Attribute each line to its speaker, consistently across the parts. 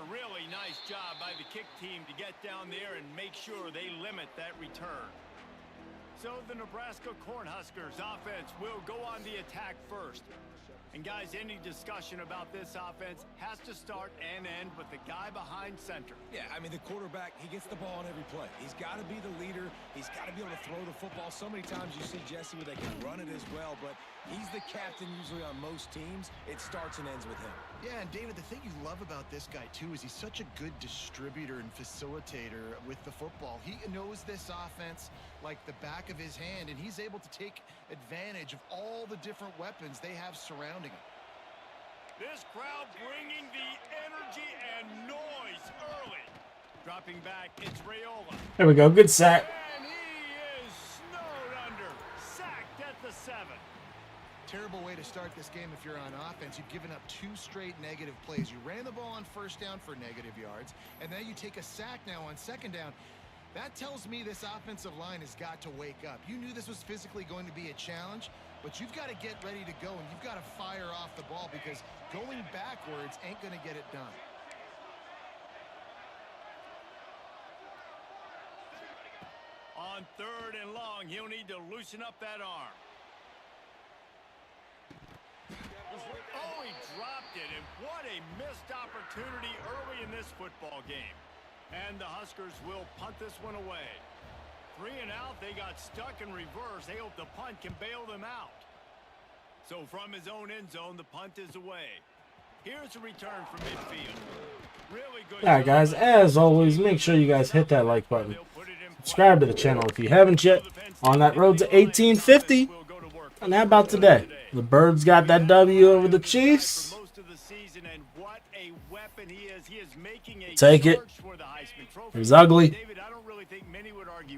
Speaker 1: a really nice job by the kick team to get down there and make sure they limit that return. So the Nebraska Cornhuskers offense will go on the attack first. And guys, any discussion about this offense has to start and end with the guy behind center.
Speaker 2: Yeah, I mean, the quarterback, he gets the ball on every play. He's got to be the leader. He's got to be able to throw the football. So many times you see Jesse where they can run it as well, but he's the captain usually on most teams. It starts and ends with him.
Speaker 3: Yeah, and David, the thing you love about this guy, too, is he's such a good distributor and facilitator with the football. He knows this offense like the back of his hand, and he's able to take advantage of all the different weapons they have surrounding him.
Speaker 1: This crowd bringing the energy and noise early. Dropping back, it's Raiola.
Speaker 4: There we go, good sack.
Speaker 1: And he is snowed under. Sacked at the 7.
Speaker 3: Terrible way to start this game if you're on offense. You've given up 2 straight negative plays. You ran the ball on first down for negative yards, and then you take a sack now on second down. That tells me this offensive line has got to wake up. You knew this was physically going to be a challenge, but you've got to get ready to go, and you've got to fire off the ball because going backwards ain't going to get it done.
Speaker 1: On 3rd and long, he'll need to loosen up that arm. Oh, he dropped it, and what a missed opportunity early in this football game. And the Huskers will punt this one away. 3 and out, they got stuck in reverse. They hope the punt can bail them out. So from his own end zone, the punt is away. Here's a return from midfield. Really good.
Speaker 4: All right, guys, as always, make sure you guys hit that like button. Subscribe to the channel if you haven't yet. On that road to 1850. And how about today? The Birds got that W over the Chiefs. Take it. It was ugly.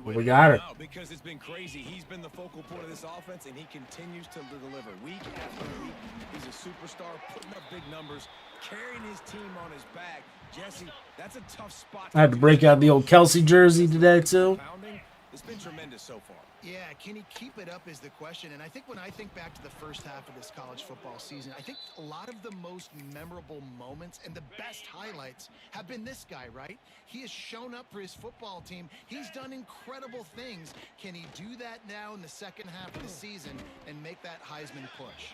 Speaker 4: But we got her.
Speaker 2: Because it's been crazy. He's been the focal point of this offense, and he continues to deliver week after week. He's a superstar, putting up big numbers, carrying his team on his back. Jesse, that's a tough spot.
Speaker 4: I had to break out the old Kelsey jersey today, too.
Speaker 2: It's been tremendous so far.
Speaker 3: Yeah, can he keep it up is the question. And I think when I think back to the first half of this college football season, I think a lot of the most memorable moments and the best highlights have been this guy, right? He has shown up for his football team. He's done incredible things. Can he do that now in the second half of the season and make that Heisman push?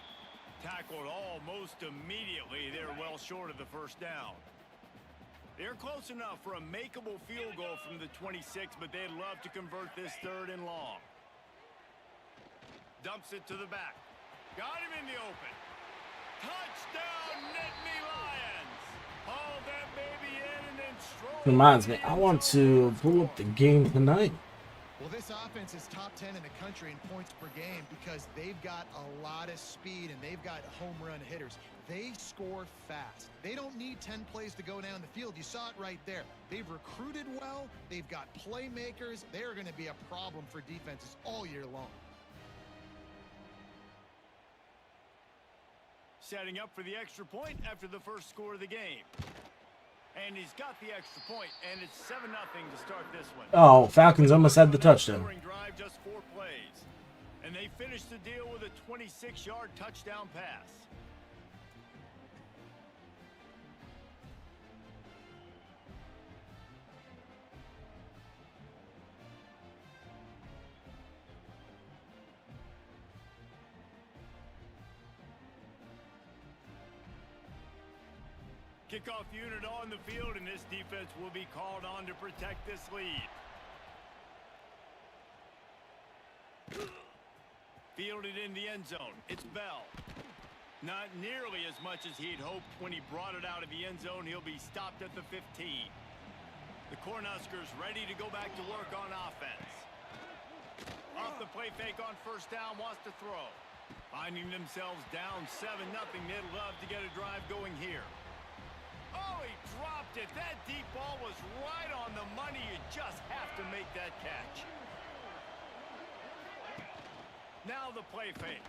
Speaker 1: Tackled almost immediately. They're well short of the first down. They're close enough for a makeable field goal from the 26, but they'd love to convert this 3rd and long. Dumps it to the back. Got him in the open. Touchdown, Nittany Lions. Haul that baby in and then stroll.
Speaker 4: Reminds me, I want to pull up the game tonight.
Speaker 3: Well, this offense is top 10 in the country in points per game because they've got a lot of speed and they've got home run hitters. They score fast. They don't need 10 plays to go down the field. You saw it right there. They've recruited well. They've got playmakers. They're going to be a problem for defenses all year long.
Speaker 1: Setting up for the extra point after the first score of the game. And he's got the extra point, and it's 7-0 to start this one.
Speaker 4: Oh, Falcons almost had the touchdown.
Speaker 1: Drive, just 4 plays. And they finished the deal with a 26-yard touchdown pass. Kickoff unit on the field, and this defense will be called on to protect this lead. Fielded in the end zone. It's Bell. Not nearly as much as he'd hoped when he brought it out of the end zone. He'll be stopped at the 15. The Cornhuskers ready to go back to work on offense. Off the play fake on first down, wants to throw. Finding themselves down 7-0. They'd love to get a drive going here. Oh, he dropped it. That deep ball was right on the money. You just have to make that catch. Now the play fake.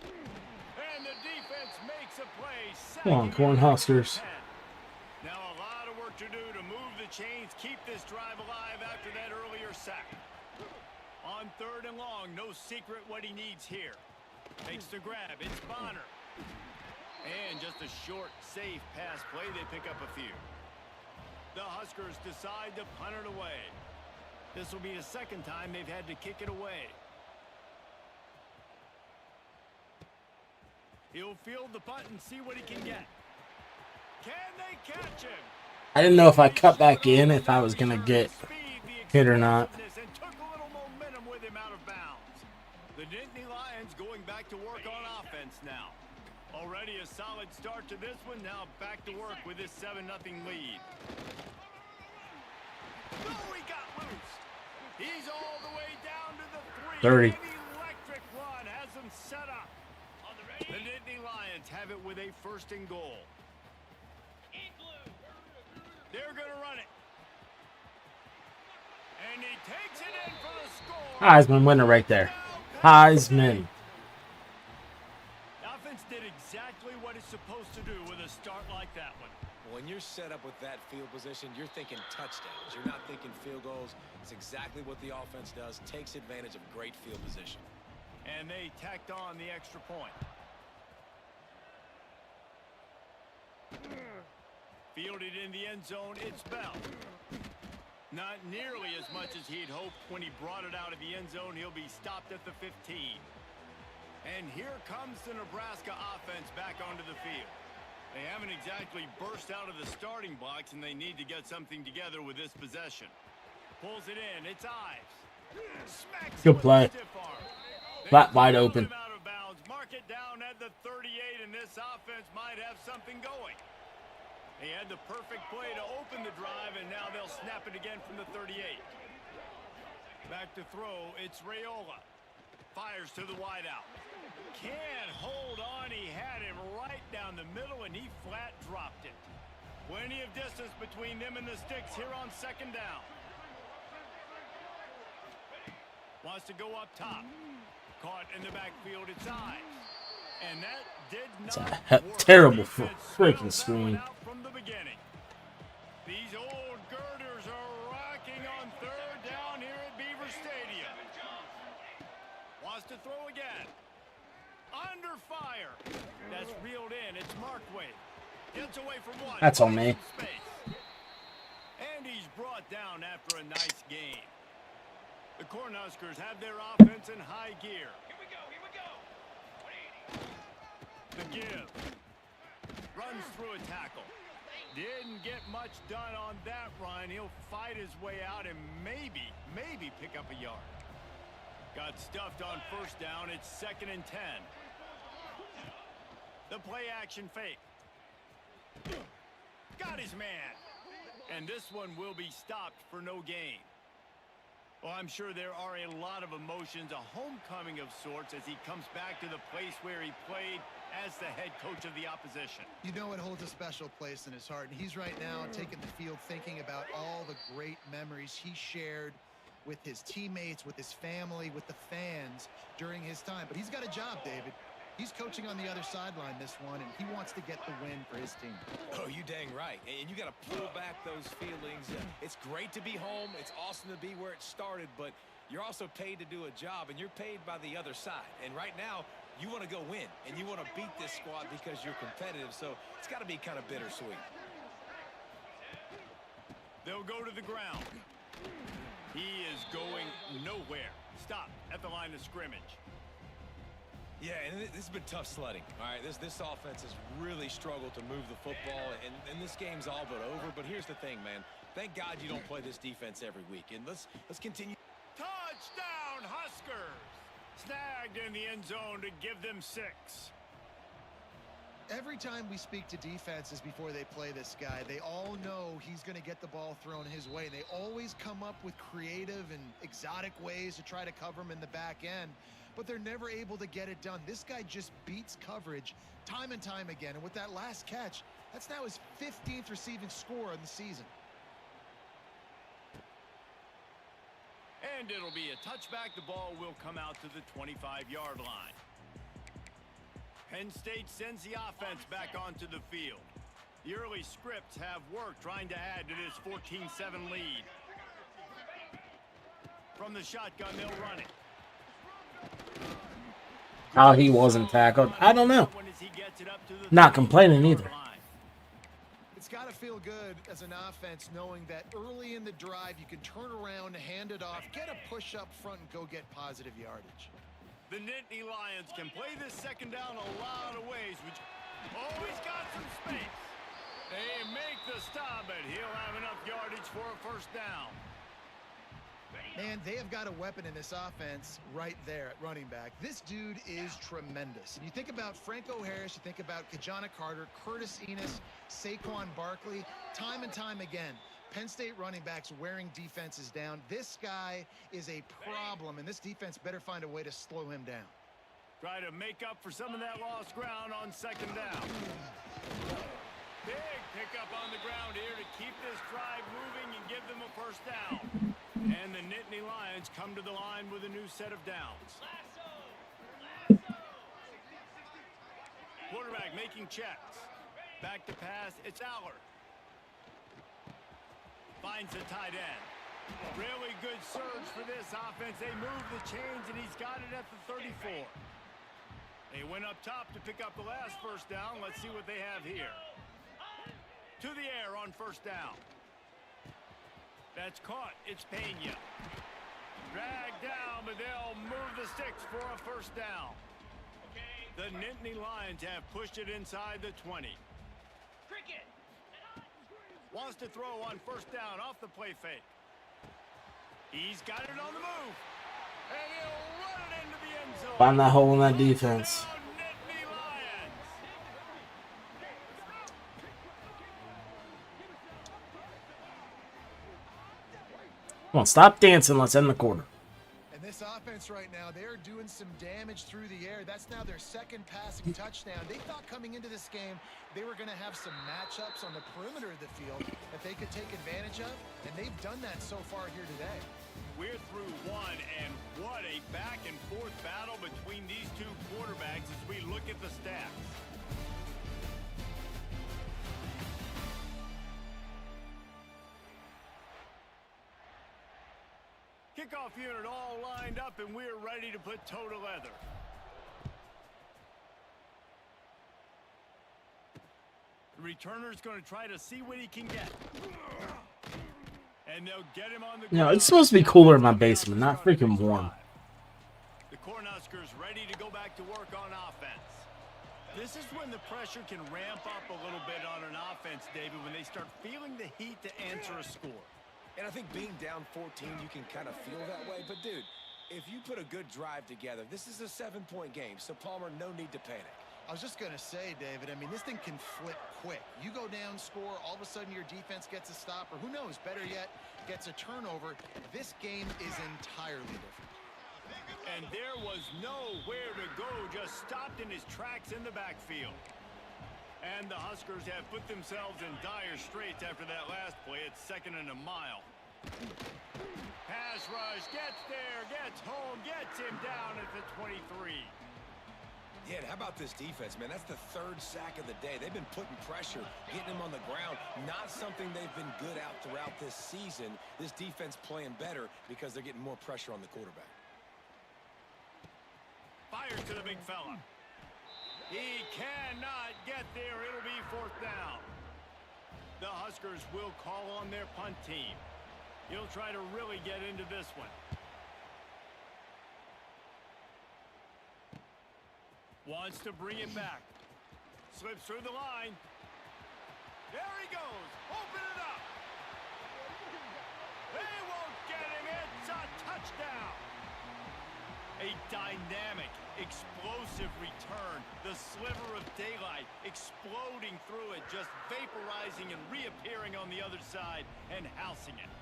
Speaker 1: And the defense makes a play.
Speaker 4: Come on, Cornhuskers.
Speaker 1: Now a lot of work to do to move the chains, keep this drive alive after that earlier sack. On 3rd and long, no secret what he needs here. Takes the grab. It's Bonner. And just a short, safe pass play. They pick up a few. The Huskers decide to punt it away. This will be the second time they've had to kick it away. He'll field the punt and see what he can get. Can they catch him?
Speaker 4: I didn't know if I cut back in if I was going to get hit or not.
Speaker 1: And took a little momentum with him out of bounds. The Nittany Lions going back to work on offense now. Already a solid start to this one. Now back to work with this 7-0 lead. Oh, he got loose. He's all the way down to the 3.
Speaker 4: 30.
Speaker 1: An electric run has them set up. The Nittany Lions have it with a 1st and goal. They're going to run it. And he takes it in for the score.
Speaker 4: Heisman winner right there. Heisman.
Speaker 1: The offense did exactly what it's supposed to do with a start like that one.
Speaker 2: When you're set up with that field position, you're thinking touchdowns. You're not thinking field goals. It's exactly what the offense does. Takes advantage of great field position.
Speaker 1: And they tacked on the extra point. Fielded in the end zone, it's Bell. Not nearly as much as he'd hoped when he brought it out of the end zone. He'll be stopped at the 15. And here comes the Nebraska offense back onto the field. They haven't exactly burst out of the starting blocks, and they need to get something together with this possession. Pulls it in, it's Ives. Smacks
Speaker 4: Good play. Flat wide open.
Speaker 1: Out of bounds. Mark it down at the 38, and this offense might have something going. They had the perfect play to open the drive, and now they'll snap it again from the 38. Back to throw, it's Raiola. Fires to the wideout. Can't hold on. He had him right down the middle, and he flat dropped it. Plenty of distance between them and the sticks here on 2nd down. Wants to go up top. Caught in the backfield, it's Ives. And that did not work.
Speaker 4: Terrible freaking screen.
Speaker 1: From the beginning. These old girders are rocking on 3rd down here at Beaver Stadium. Wants to throw again. Under fire. That's reeled in. It's Markway. Gets away from one.
Speaker 4: That's on me.
Speaker 1: And he's brought down after a nice game. The Cornhuskers have their offense in high gear. Here we go. The give. Runs through a tackle. Didn't get much done on that run. He'll fight his way out and maybe pick up a yard. Got stuffed on 1st down. It's 2nd and 10. The play action fake. Got his man. And this one will be stopped for no gain. Well, I'm sure there are a lot of emotions, a homecoming of sorts as he comes back to the place where he played as the head coach of the opposition.
Speaker 3: You know it holds a special place in his heart, and he's right now taking the field thinking about all the great memories he shared with his teammates, with his family, with the fans during his time. But he's got a job, David. He's coaching on the other sideline this one, and he wants to get the win for his team.
Speaker 2: Oh, you dang right. And you got to pull back those feelings. It's great to be home. It's awesome to be where it started, but you're also paid to do a job, and you're paid by the other side. And right now, you want to go win, and you want to beat this squad because you're competitive, so it's got to be kind of bittersweet.
Speaker 1: They'll go to the ground. He is going nowhere. Stop at the line of scrimmage.
Speaker 2: Yeah, and this has been tough sledding. All right, this offense has really struggled to move the football, and this game's all but over. But here's the thing, man. Thank God you don't play this defense every week. And let's continue.
Speaker 1: Touchdown, Huskers! Snagged in the end zone to give them 6.
Speaker 3: Every time we speak to defenses before they play this guy, they all know he's going to get the ball thrown his way. They always come up with creative and exotic ways to try to cover him in the back end, but they're never able to get it done. This guy just beats coverage time and time again. And with that last catch, that's now his 15th receiving score of the season.
Speaker 1: And it'll be a touchback. The ball will come out to the 25-yard line. Penn State sends the offense back onto the field. The early scripts have worked trying to add to this 14-7 lead. From the shotgun, they'll run it.
Speaker 4: How he wasn't tackled, I don't know. Not complaining either.
Speaker 3: It's got to feel good as an offense knowing that early in the drive you can turn around, hand it off, get a push up front, and go get positive yardage.
Speaker 1: The Nittany Lions can play this second down a lot of ways. He's got some space. They make the stop, but he'll have enough yardage for a first down.
Speaker 3: Man, they have got a weapon in this offense right there at running back. This dude is tremendous. And you think about Franco Harris, you think about Kajana Carter, Curtis Enos, Saquon Barkley, time and time again. Penn State running backs wearing defenses down. This guy is a problem, and this defense better find a way to slow him down.
Speaker 1: Try to make up for some of that lost ground on second down. Big pickup on the ground here to keep this drive moving and give them a first down. And the Nittany Lions come to the line with a new set of downs. Quarterback making checks. Back to pass, it's Allard. Finds the tight end. Really good surge for this offense. They move the chains, and he's got it at the 34. They went up top to pick up the last first down. Let's see what they have here. To the air on first down. That's caught. It's Pena. Dragged down, but they'll move the sticks for a first down. The Nittany Lions have pushed it inside the 20. Wants to throw on first down off the play fake. He's got it on the move. And he'll run it into the end zone.
Speaker 4: Find that hole in that defense.
Speaker 1: Nittany Lions.
Speaker 4: Come on, stop dancing. Let's end the quarter.
Speaker 3: And this offense right now, they're doing some damage through the air. That's now their second passing touchdown. They thought coming into this game they were going to have some matchups on the perimeter of the field that they could take advantage of, and they've done that so far here today.
Speaker 1: We're through one, and what a back-and-forth battle between these two quarterbacks as we look at the stats. Kickoff unit all lined up, and we're ready to put toe to leather. The returner's going to try to see what he can get. And they'll get him on the ground.
Speaker 4: You know, it's supposed to be cooler in my basement, not freaking warm.
Speaker 1: The Cornhuskers ready to go back to work on offense. This is when the pressure can ramp up a little bit on an offense, David, when they start feeling the heat to answer a score.
Speaker 2: And I think being down 14, you can kind of feel that way. But, dude, if you put a good drive together, this is a 7-point game. So, Palmer, no need to panic.
Speaker 3: I was just going to say, David, I mean, this thing can flip quick. You go down, score, all of a sudden your defense gets a stop, or who knows, better yet, gets a turnover. This game is entirely different.
Speaker 1: And there was nowhere to go, just stopped in his tracks in the backfield. And the Huskers have put themselves in dire straits after that last play. It's 2nd and a mile. Pass rush, gets there, gets home, gets him down at the 23.
Speaker 2: Yeah, and how about this defense, man? That's the 3rd sack of the day. They've been putting pressure, getting him on the ground. Not something they've been good at throughout this season. This defense playing better because they're getting more pressure on the quarterback.
Speaker 1: Fires to the big fella. He cannot get there. It'll be 4th down. The Huskers will call on their punt team. He'll try to really get into this one. Wants to bring it back. Slips through the line. There he goes. Open it up. They won't get him. It's a touchdown. A dynamic, explosive return. The sliver of daylight exploding through it, just vaporizing and reappearing on the other side and housing it.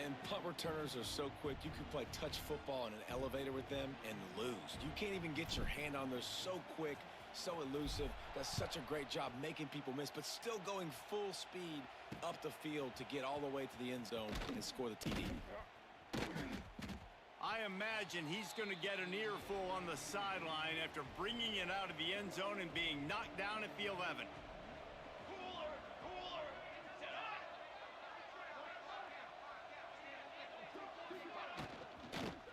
Speaker 2: And punt returners are so quick. You can play touch football in an elevator with them and lose. You can't even get your hand on those. So quick, so elusive. Does such a great job making people miss, but still going full speed up the field to get all the way to the end zone and score the TD.
Speaker 1: I imagine he's going to get an earful on the sideline after bringing it out of the end zone and being knocked down at the 11.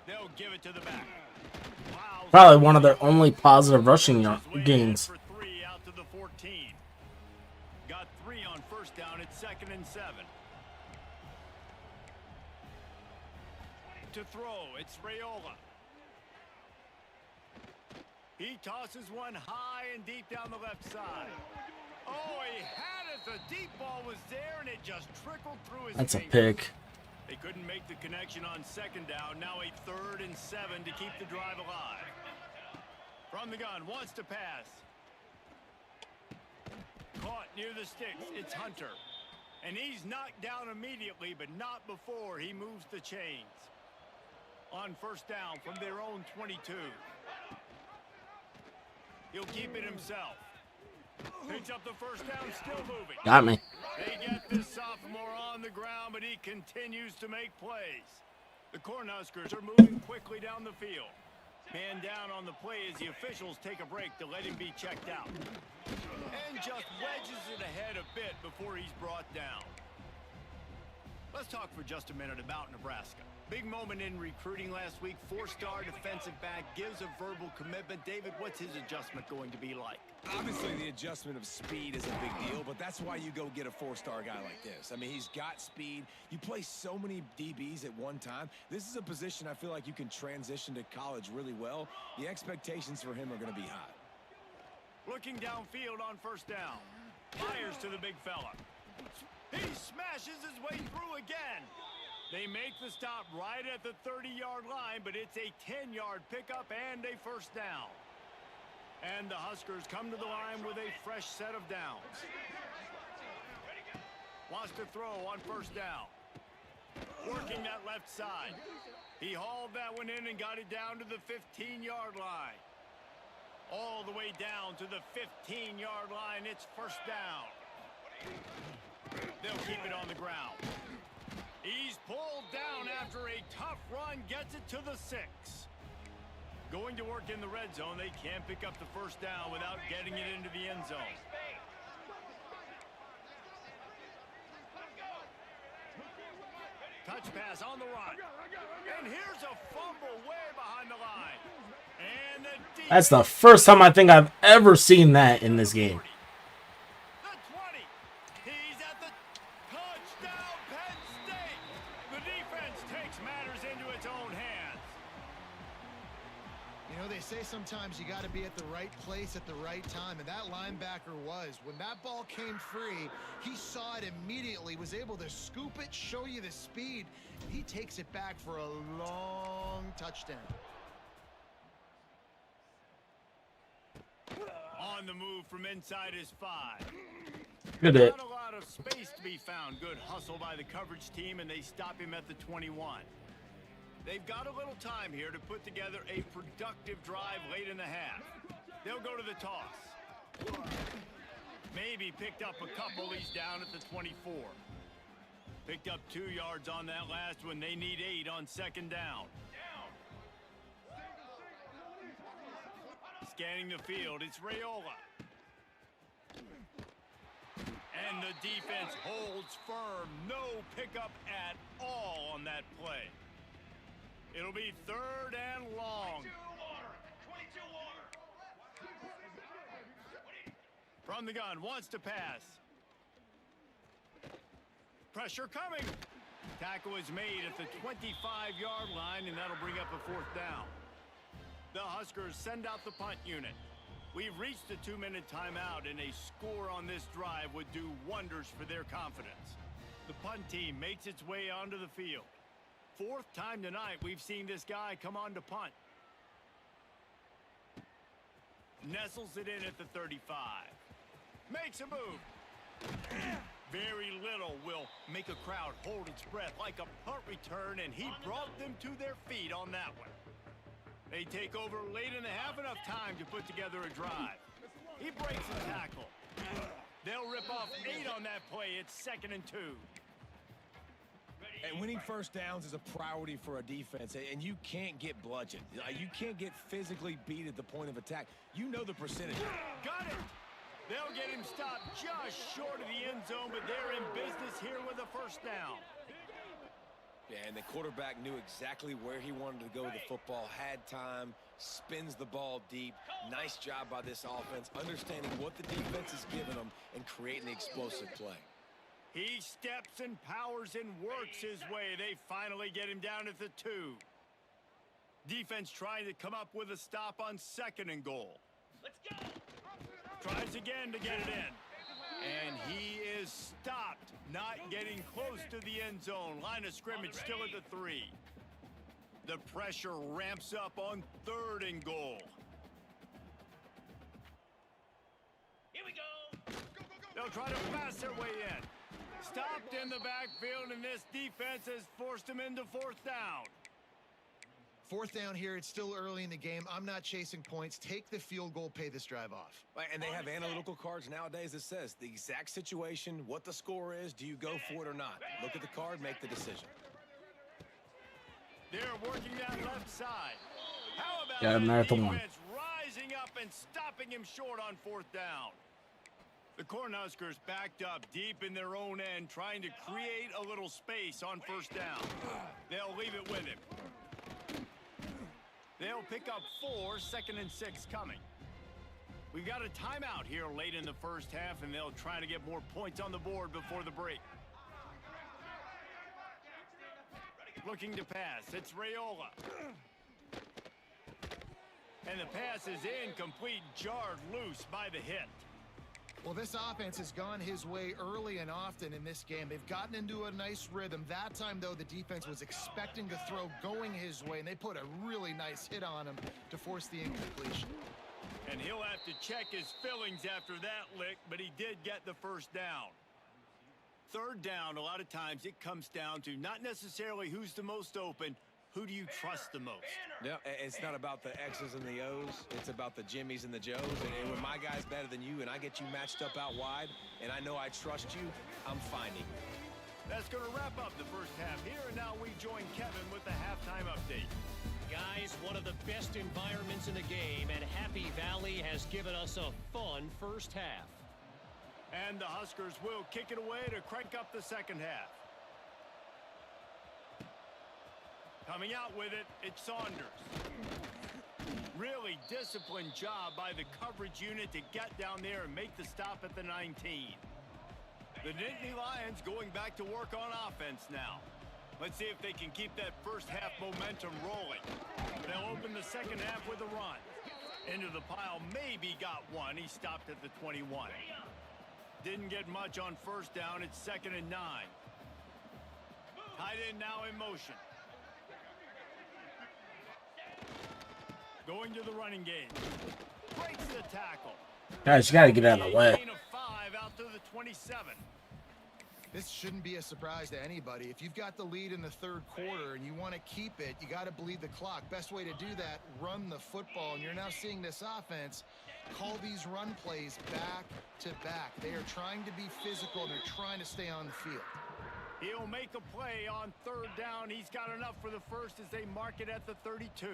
Speaker 1: They'll give it to the back. Wow.
Speaker 4: Probably one of their only positive rushing gains.
Speaker 1: For 3 out to the 14. Got 3 on first down. It's 2nd and 7. To throw, it's Raiola. He tosses one high and deep down the left side. Oh, he had it. The deep ball was there, and it just trickled through his
Speaker 4: That's a
Speaker 1: fingers.
Speaker 4: pick.
Speaker 1: They couldn't make the connection on 2nd down. Now a 3rd and 7 to keep the drive alive. From the gun, wants to pass. Caught near the sticks. It's Hunter. And he's knocked down immediately, but not before he moves the chains. On 1st down from their own 22. He'll keep it himself. Picks up the 1st down, still moving.
Speaker 4: Got me.
Speaker 1: They get this sophomore on the ground, but he continues to make plays. The Cornhuskers are moving quickly down the field. Man down on the play as the officials take a break to let him be checked out. And just wedges it ahead a bit before he's brought down. Let's talk for just a minute about Nebraska. Big moment in recruiting last week. 4-star defensive back gives a verbal commitment. David, what's his adjustment going to be like?
Speaker 2: Obviously, the adjustment of speed is a big deal, but that's why you go get a 4-star guy like this. I mean, he's got speed. You play so many DBs at one time. This is a position I feel like you can transition to college really well. The expectations for him are going to be high.
Speaker 1: Looking downfield on 1st down. Fires to the big fella. He smashes his way through again. They make the stop right at the 30-yard line, but it's a 10-yard pickup and a 1st down. And the Huskers come to the line with a fresh set of downs. Wants to throw on 1st down. Working that left side. He hauled that one in and got it down to the 15-yard line. All the way down to the 15-yard line. It's 1st down. They'll keep it on the ground. He's pulled down after a tough run, gets it to the 6. Going to work in the red zone. They can't pick up the 1st down without getting it into the end zone. Touch pass on the run. And here's a fumble way behind the line. And the
Speaker 4: That's the first time I think I've ever seen that in this game.
Speaker 1: The 20. He's at the touchdown, Penn State. The defense takes matters into its own hands.
Speaker 3: You know, they say sometimes you got to be at the right place at the right time, and that linebacker was. When that ball came free, he saw it immediately, was able to scoop it, show you the speed. He takes it back for a long touchdown.
Speaker 1: On the move from inside his 5.
Speaker 4: Good hit.
Speaker 1: Not a lot of space to be found. Good hustle by the coverage team, and they stop him at the 21. They've got a little time here to put together a productive drive late in the half. They'll go to the toss. Maybe picked up a couple. He's down at the 24. Picked up 2 yards on that last one. They need 8 on 2nd down. Scanning the field, it's Raiola. And the defense holds firm. No pickup at all on that play. It'll be 3rd and long. From the gun, wants to pass. Pressure coming. Tackle is made at the 25-yard line, and that'll bring up a 4th down. The Huskers send out the punt unit. We've reached the 2-minute timeout, and a score on this drive would do wonders for their confidence. The punt team makes its way onto the field. 4th time tonight we've seen this guy come on to punt. Nestles it in at the 35. Makes a move. Very little will make a crowd hold its breath like a punt return, and he brought them to their feet on that one. They take over late in the half, enough time to put together a drive. He breaks the tackle. They'll rip off 8 on that play. It's 2nd and 2.
Speaker 2: And winning 1st downs is a priority for a defense, and you can't get bludgeoned. You can't get physically beat at the point of attack. You know the percentage.
Speaker 1: Got it. They'll get him stopped just short of the end zone, but they're in business here with a 1st down.
Speaker 2: Yeah, and the quarterback knew exactly where he wanted to go with the football, had time, spins the ball deep. Nice job by this offense, understanding what the defense is giving them and creating the explosive play.
Speaker 1: He steps and powers and works his way. They finally get him down at the 2. Defense trying to come up with a stop on 2nd and goal.
Speaker 5: Let's go.
Speaker 1: Tries again to get it in. And he is stopped, not getting close to the end zone. Line of scrimmage still at the 3. The pressure ramps up on 3rd and goal.
Speaker 5: Here we go.
Speaker 1: They'll try to pass their way in. Stopped in the backfield, and this defense has forced them into 4th down.
Speaker 3: 4th down here. It's still early in the game. I'm not chasing points. Take the field goal, pay this drive off.
Speaker 2: And they have analytical cards nowadays that says the exact situation, what the score is, do you go for it or not? Look at the card, make the decision.
Speaker 1: They're working that left side. How about
Speaker 4: Got him there at the 1.
Speaker 1: defense rising up and stopping him short on 4th down? The Cornhuskers backed up deep in their own end, trying to create a little space on 1st down. They'll leave it with him. They'll pick up 4, 2nd and 6 coming. We've got a timeout here late in the 1st half, and they'll try to get more points on the board before the break. Looking to pass. It's Raiola. And the pass is incomplete, jarred loose by the hit.
Speaker 3: Well, this offense has gone his way early and often in this game. They've gotten into a nice rhythm. That time, though, the defense was expecting the throw going his way, and they put a really nice hit on him to force the incompletion.
Speaker 1: And he'll have to check his fillings after that lick, but he did get the 1st down. 3rd down, a lot of times it comes down to not necessarily who's the most open, who do you trust the most?
Speaker 2: Yeah, it's not about the X's and the O's. It's about the Jimmies and the Joes. And when my guy's better than you and I get you matched up out wide and I know I trust you, I'm finding you.
Speaker 1: That's going to wrap up the 1st half here. And now we join Kevin with the halftime update.
Speaker 5: Guys, one of the best environments in the game, and Happy Valley has given us a fun 1st half.
Speaker 1: And the Huskers will kick it away to crank up the 2nd half. Coming out with it, it's Saunders. Really disciplined job by the coverage unit to get down there and make the stop at the 19. The Nittany Lions going back to work on offense now. Let's see if they can keep that 1st half momentum rolling. They'll open the 2nd half with a run. Into the pile, maybe got one. He stopped at the 21. Didn't get much on 1st down. It's 2nd and 9. Tight end now in motion. Going to the running game. Breaks the tackle.
Speaker 4: Guys, you got to get out of the way.
Speaker 1: Gain of 5 out to the 27.
Speaker 3: This shouldn't be a surprise to anybody. If you've got the lead in the 3rd quarter and you want to keep it, you got to bleed the clock. Best way to do that, run the football. And you're now seeing this offense call these run plays back to back. They are trying to be physical, and they're trying to stay on the field.
Speaker 1: He'll make a play on 3rd down. He's got enough for the 1st as they mark it at the 32.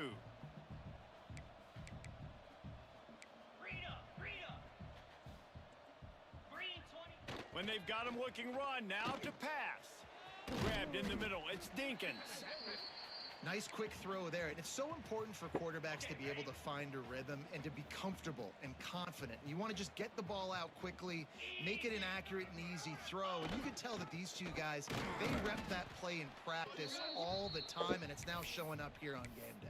Speaker 1: When they've got him looking run, now to pass. Grabbed in the middle. It's Dinkins.
Speaker 3: Nice quick throw there. And it's so important for quarterbacks to be able to find a rhythm and to be comfortable and confident. You want to just get the ball out quickly, make it an accurate and easy throw. And you can tell that these two guys, they rep that play in practice all the time, and it's now showing up here on game day.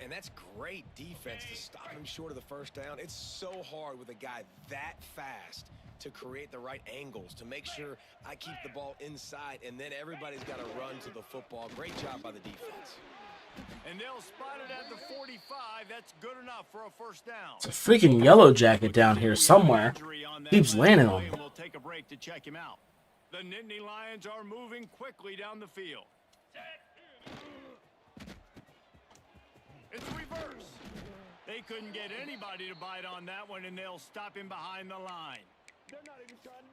Speaker 2: And that's great defense to stop him short of the 1st down. It's so hard with a guy that fast to create the right angles, to make sure I keep the ball inside, and then everybody's got to run to the football. Great job by the defense.
Speaker 1: And they'll spot it at the 45. That's good enough for a 1st down.
Speaker 4: It's a freaking yellow jacket down here somewhere. Keeps landing on me.
Speaker 1: We'll take a break to check him out. The Nittany Lions are moving quickly down the field. It's reverse. They couldn't get anybody to bite on that one, and they'll stop him behind the line.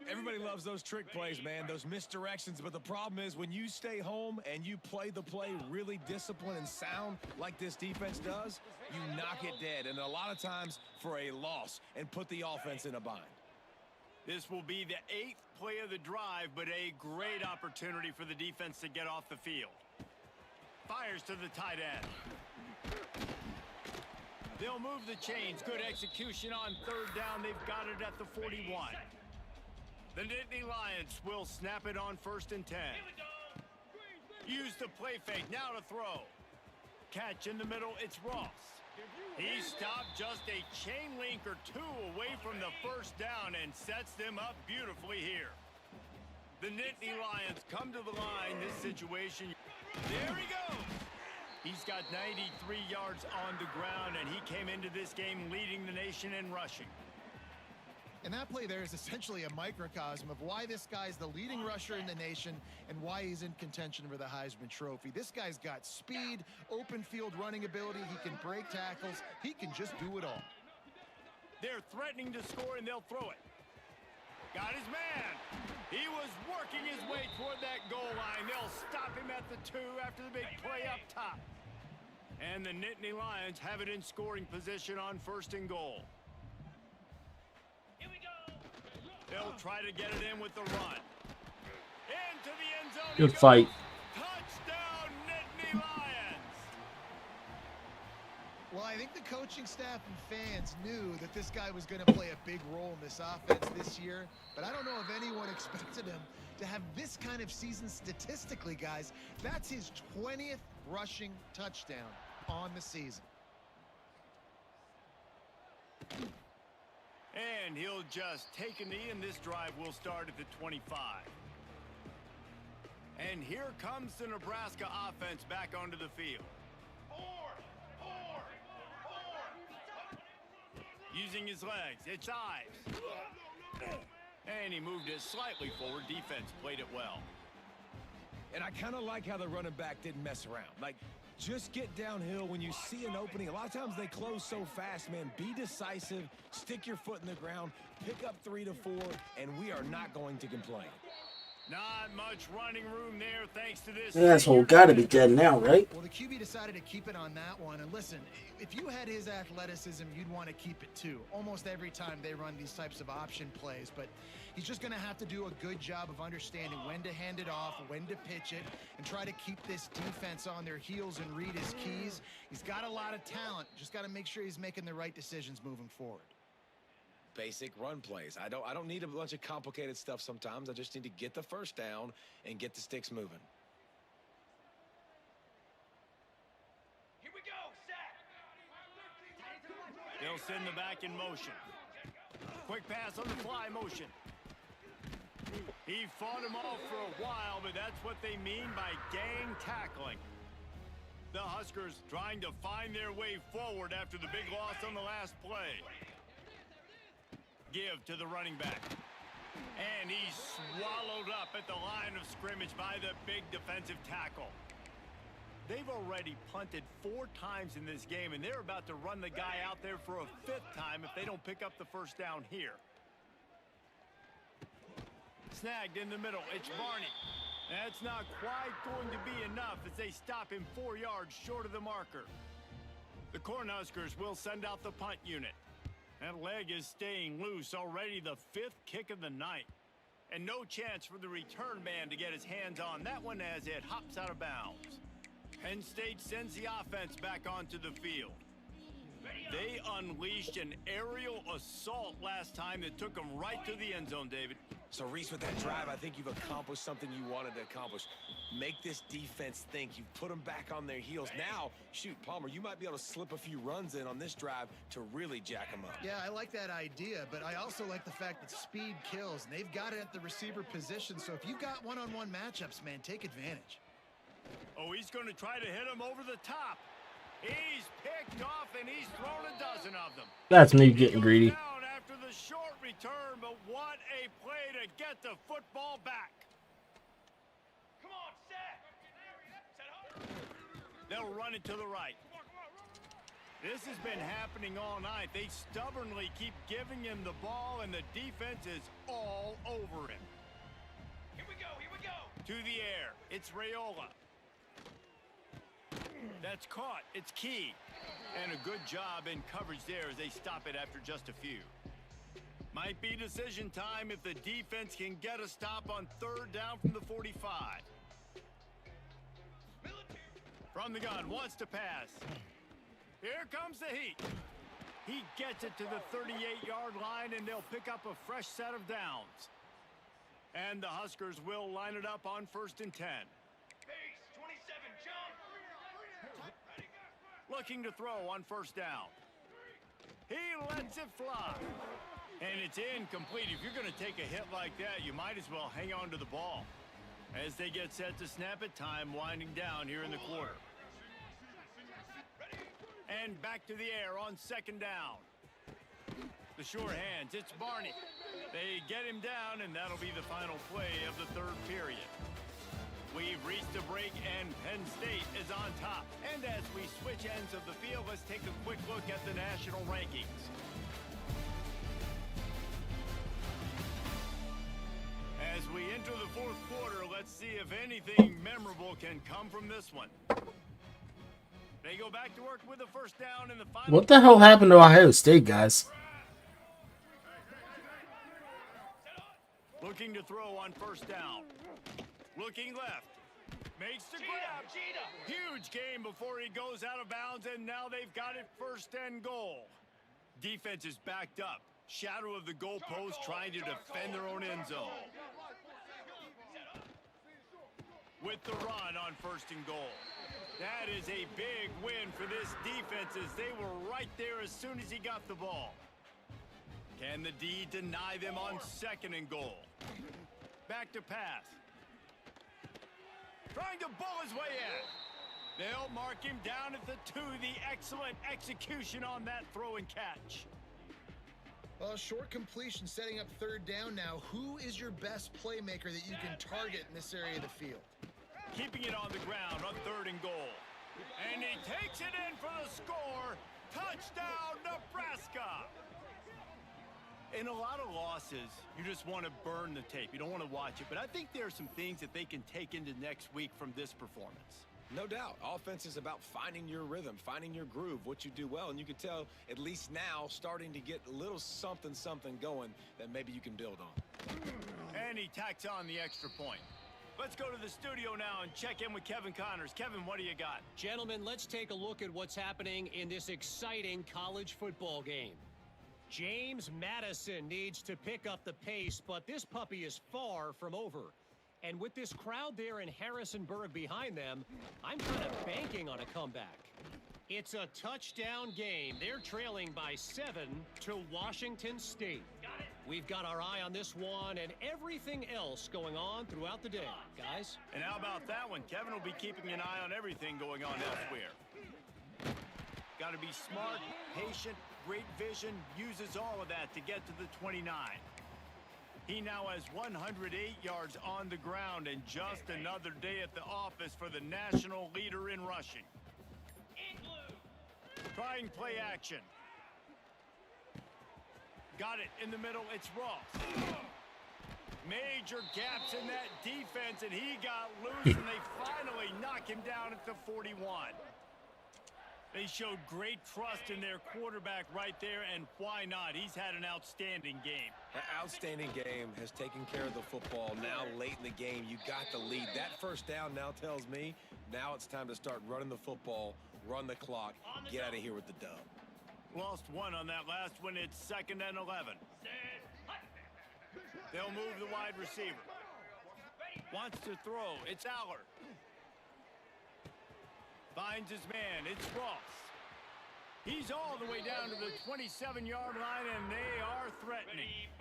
Speaker 2: Everybody loves those trick plays, man, those misdirections. But the problem is when you stay home and you play the play really disciplined and sound like this defense does, you knock it dead. And a lot of times for a loss and put the offense in a bind.
Speaker 1: This will be the 8th play of the drive, but a great opportunity for the defense to get off the field. Fires to the tight end. They'll move the chains. Good execution on 3rd down. They've got it at the 41. The Nittany Lions will snap it on 1st and 10. Use the play fake, now to throw. Catch in the middle, it's Ross. He stopped just a chain link or two away from the first down and sets them up beautifully here. The Nittany Lions come to the line. This situation, there he goes. He's got 93 yards on the ground, and he came into this game leading the nation in rushing.
Speaker 3: And that play there is essentially a microcosm of why this guy's the leading rusher in the nation and why he's in contention for the Heisman Trophy. This guy's got speed, open field running ability. He can break tackles. He can just do it all.
Speaker 1: They're threatening to score, and they'll throw it. Got his man. He was working his way toward that goal line. They'll stop him at the 2 after the big play up top. And the Nittany Lions have it in scoring position on 1st and goal. They'll try to get it in with the run. Into the end zone.
Speaker 4: Good fight.
Speaker 1: Touchdown, Nittany Lions.
Speaker 3: Well, I think the coaching staff and fans knew that this guy was going to play a big role in this offense this year, but I don't know if anyone expected him to have this kind of season statistically, guys. That's his 20th rushing touchdown on the season.
Speaker 1: And he'll just take a knee, and this drive will start at the 25. And here comes the Nebraska offense back onto the field. Using his legs, it's Ives. And he moved it slightly forward. Defense played it well.
Speaker 2: And I kind of like how the running back didn't mess around. Like, just get downhill when you see an opening. A lot of times they close so fast, man. Be decisive, stick your foot in the ground, pick up 3 to 4, and we are not going to complain.
Speaker 1: Not much running room there thanks to this.
Speaker 4: That asshole got to be dead now, right?
Speaker 3: Well, the QB decided to keep it on that one. And listen, if you had his athleticism, you'd want to keep it too. Almost every time they run these types of option plays. But he's just going to have to do a good job of understanding when to hand it off, when to pitch it, and try to keep this defense on their heels and read his keys. He's got a lot of talent. Just got to make sure he's making the right decisions moving forward.
Speaker 2: Basic run plays. I don't need a bunch of complicated stuff sometimes. I just need to get the first down and get the sticks moving.
Speaker 5: Here we go, set.
Speaker 1: They'll send the back in motion. Quick pass on the fly motion. He fought him off for a while, but that's what they mean by gang tackling. The Huskers trying to find their way forward after the big loss on the last play. Give to the running back. And he's swallowed up at the line of scrimmage by the big defensive tackle. They've already punted 4 times in this game, and they're about to run the guy out there for a 5th time if they don't pick up the first down here. Snagged in the middle. It's Barney. That's not quite going to be enough as they stop him 4 yards short of the marker. The Cornhuskers will send out the punt unit. That leg is staying loose, already the 5th kick of the night. And no chance for the return man to get his hands on that one as it hops out of bounds. Penn State sends the offense back onto the field. They unleashed an aerial assault last time that took them right to the end zone, David.
Speaker 2: So, Reese, with that drive, I think you've accomplished something you wanted to accomplish. Make this defense think. You've put them back on their heels. Now, shoot, Palmer, you might be able to slip a few runs in on this drive to really jack them up.
Speaker 3: Yeah, I like that idea, but I also like the fact that speed kills, and they've got it at the receiver position. So if you've got one-on-one matchups, man, take advantage.
Speaker 1: Oh, he's going to try to hit him over the top. He's picked off, and he's thrown a dozen of them.
Speaker 4: That's me getting greedy.
Speaker 1: Down after the short return, but what a play to get the football back.
Speaker 5: Come on, set.
Speaker 1: They'll run it to the right. This has been happening all night. They stubbornly keep giving him the ball, and the defense is all over him.
Speaker 5: Here we go, here we go.
Speaker 1: To the air. It's Raiola. That's caught. It's Key. And a good job in coverage there as they stop it after just a few. Might be decision time if the defense can get a stop on 3rd down from the 45. From the gun, wants to pass. Here comes the heat. He gets it to the 38-yard line, and they'll pick up a fresh set of downs. And the Huskers will line it up on 1st and 10. Looking to throw on 1st down. He lets it fly. And it's incomplete. If you're going to take a hit like that, you might as well hang on to the ball. As they get set to snap it, time winding down here in the quarter. And back to the air on 2nd down. The sure hands, it's Barney. They get him down, and that'll be the final play of the 3rd period. We've reached a break, and Penn State is on top. And as we switch ends of the field, let's take a quick look at the national rankings. As we enter the 4th quarter, let's see if anything memorable can come from this one. They go back to work with the 1st down in the final.
Speaker 4: What the hell happened to Ohio State, guys?
Speaker 1: Looking to throw on 1st down. Looking left. Makes the grab. Huge game before he goes out of bounds, and now they've got it 1st and goal. Defense is backed up. Shadow of the goalpost trying to defend their own end zone. With the run on 1st and goal. That is a big win for this defense as they were right there as soon as he got the ball. Can the D deny them on 2nd and goal? Back to pass. Trying to bull his way in. They'll mark him down at the 2. The excellent execution on that throw and catch.
Speaker 3: Well, short completion setting up 3rd down now. Who is your best playmaker that you can target in this area of the field?
Speaker 1: Keeping it on the ground on 3rd and goal. And he takes it in for the score. Touchdown, Nebraska. In a lot of losses, you just want to burn the tape. You don't want to watch it. But I think there are some things that they can take into next week from this performance.
Speaker 2: No doubt. Offense is about finding your rhythm, finding your groove, what you do well. And you can tell, at least now, starting to get a little something going that maybe you can build on.
Speaker 1: And he tacks on the extra point. Let's go to the studio now and check in with Kevin Connors. Kevin, what do you got?
Speaker 5: Gentlemen, let's take a look at what's happening in this exciting college football game. James Madison needs to pick up the pace, but this puppy is far from over. And with this crowd there in Harrisonburg behind them, I'm kind of banking on a comeback. It's a touchdown game. They're trailing by 7 to Washington State. We've got our eye on this one and everything else going on throughout the day, guys.
Speaker 1: And how about that one? Kevin will be keeping an eye on everything going on elsewhere. Got to be smart, patient, great vision, uses all of that to get to the 29. He now has 108 yards on the ground and just another day at the office for the national leader in rushing. Trying play action. Got it in the middle, it's Ross. Major gaps in that defense, and he got loose, and they finally knock him down at the 41. They showed great trust in their quarterback right there, and why not? He's had an outstanding game.
Speaker 2: That outstanding game has taken care of the football. Now, late in the game, you got the lead. That 1st down now tells me now it's time to start running the football, run the clock, get out of here with the dub.
Speaker 1: Lost one on that last one. It's 2nd and 11. They'll move the wide receiver. Wants to throw. It's Allard. Finds his man. It's Ross. He's all the way down to the 27-yard line, and they are threatening.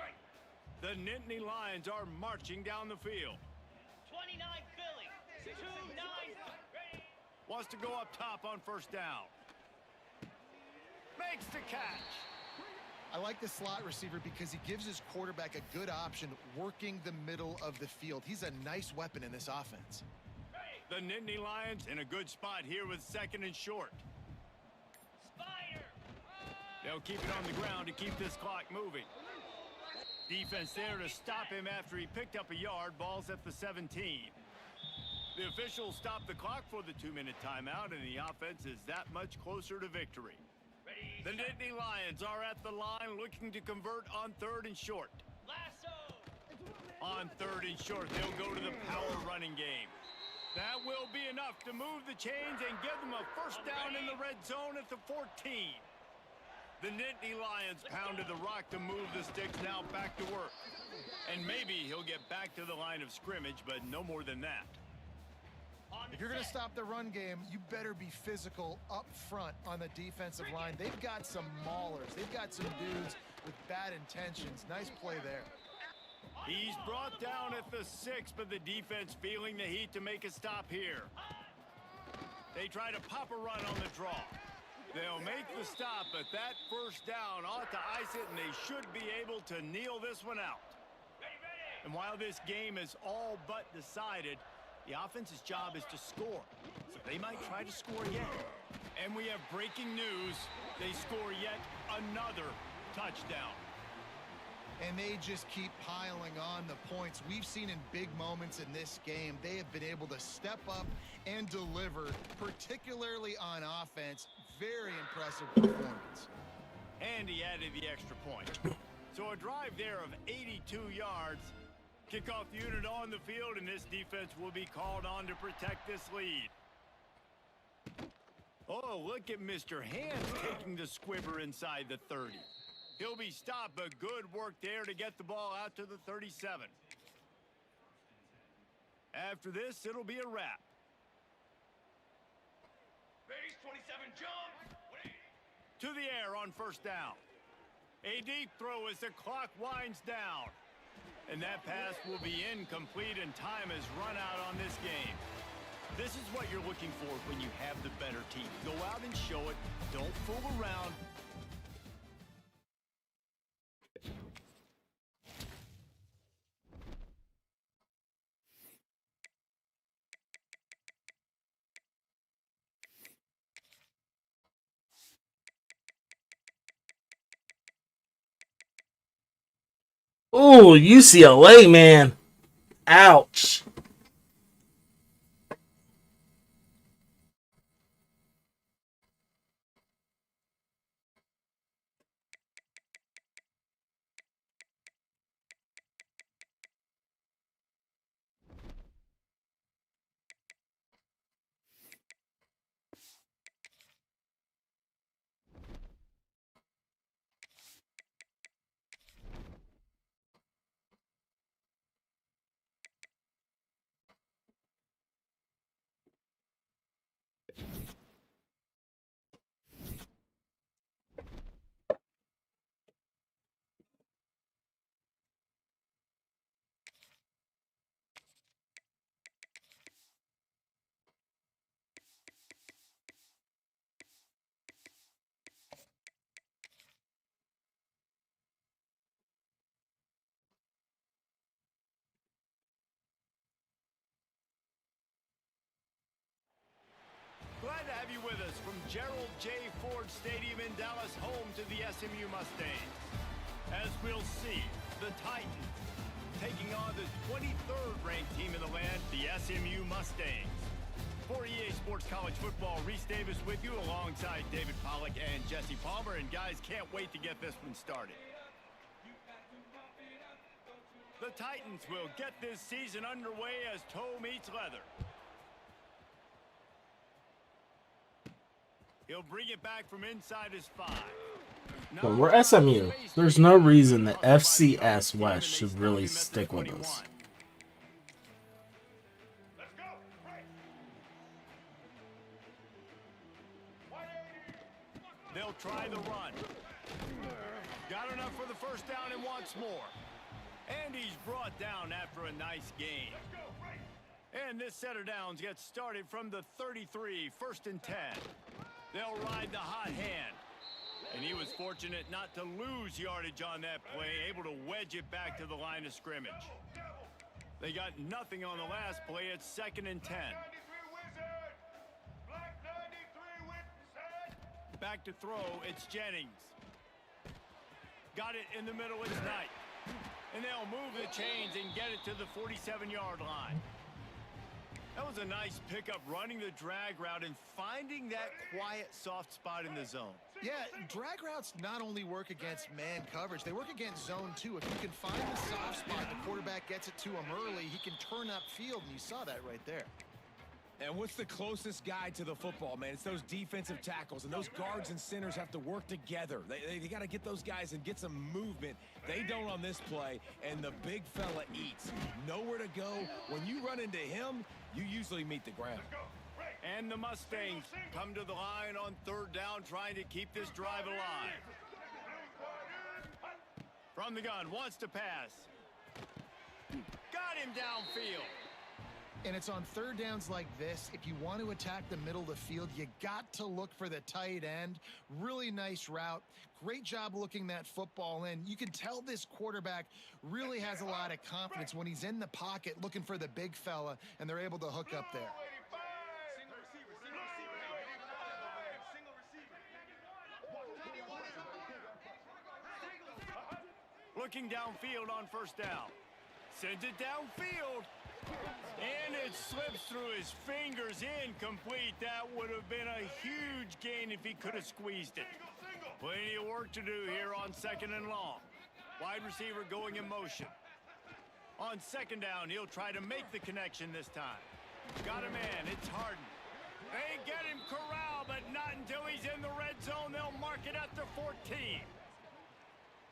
Speaker 1: The Nittany Lions are marching down the field.
Speaker 6: 29 Philly. 2-9.
Speaker 1: Wants to go up top on 1st down. Makes the catch.
Speaker 3: I like the slot receiver because he gives his quarterback a good option working the middle of the field. He's a nice weapon in this offense.
Speaker 1: The Nittany Lions in a good spot here with 2nd and short.
Speaker 6: Spider.
Speaker 1: They'll keep it on the ground to keep this clock moving. Defense there to stop him after he picked up a yard. Ball's at the 17. The officials stop the clock for the 2-minute timeout, and the offense is that much closer to victory. The Nittany Lions are at the line looking to convert on 3rd and short.
Speaker 6: Lasso.
Speaker 1: On 3rd and short, they'll go to the power running game. That will be enough to move the chains and give them a 1st down in the red zone at the 14. The Nittany Lions pounded the rock to move the sticks, now back to work. And maybe he'll get back to the line of scrimmage, but no more than that.
Speaker 3: If you're going to stop the run game, you better be physical up front on the defensive line. They've got some maulers. They've got some dudes with bad intentions. Nice play there.
Speaker 1: He's brought down at the 6, but the defense feeling the heat to make a stop here. They try to pop a run on the draw. They'll make the stop, but that first down ought to ice it, and they should be able to kneel this one out. And while this game is all but decided, the offense's job is to score. So they might try to score again. And we have breaking news. They score yet another touchdown.
Speaker 3: And they just keep piling on the points. We've seen in big moments in this game, they have been able to step up and deliver, particularly on offense. Very impressive performance.
Speaker 1: And he added the extra point. So a drive there of 82 yards. Kickoff unit on the field, and this defense will be called on to protect this lead. Oh, look at Mr. Hands taking the squibber inside the 30. He'll be stopped, but good work there to get the ball out to the 37. After this, it'll be a wrap.
Speaker 6: Base 27 jump.
Speaker 1: To the air on first down. A deep throw as the clock winds down. And that pass will be incomplete, and time has run out on this game. This is what you're looking for when you have the better team. Go out and show it. Don't fool around.
Speaker 4: Oh, UCLA, man. Ouch.
Speaker 1: Glad to have you with us from Gerald J. Ford Stadium in Dallas, home to the SMU Mustangs. As we'll see, the Titans taking on the 23rd ranked team in the land, the SMU Mustangs. For EA Sports College Football, Reese Davis with you alongside David Pollack and Jesse Palmer. And guys, can't wait to get this one started. The Titans will get this season underway as toe meets leather. He'll bring it back from inside his 5.
Speaker 4: But we're SMU. There's no reason that FCS West should really stick with us.
Speaker 1: They'll try the run. Got enough for the first down and wants more. And he's brought down after a nice gain. And this set of downs gets started from the 33, 1st and 10. They'll ride the hot hand. And he was fortunate not to lose yardage on that play, able to wedge it back to the line of scrimmage. They got nothing on the last play. It's 2nd and 10. Back to throw, it's Jennings. Got it in the middle, it's Knight. And they'll move the chains and get it to the 47-yard line. That was a nice pickup, running the drag route and finding that quiet, soft spot in the zone.
Speaker 3: Yeah, drag routes not only work against man coverage, they work against zone too. If you can find the soft spot, the quarterback gets it to him early, he can turn upfield, and you saw that right there.
Speaker 2: And what's the closest guy to the football, man? It's those defensive tackles, and those guards and centers have to work together. They got to get those guys and get some movement. They don't on this play, and the big fella eats. Nowhere to go. When you run into him, you usually meet the ground.
Speaker 1: And the Mustangs come to the line on third down, trying to keep this drive alive. From the gun, wants to pass. Got him downfield.
Speaker 3: And it's on third downs like this, if you want to attack the middle of the field, you got to look for the tight end. Really nice route. Great job looking that football in. You can tell this quarterback really has a lot of confidence when he's in the pocket looking for the big fella, and they're able to hook up there.
Speaker 1: Looking downfield on first down. Sends it downfield. And it slips through his fingers, incomplete. That would have been a huge gain if he could have squeezed it. Plenty of work to do here on second and long. Wide receiver going in motion. On second down, he'll try to make the connection this time. Got a man, it's Harden. They get him corralled, but not until he's in the red zone. They'll mark it at the 14.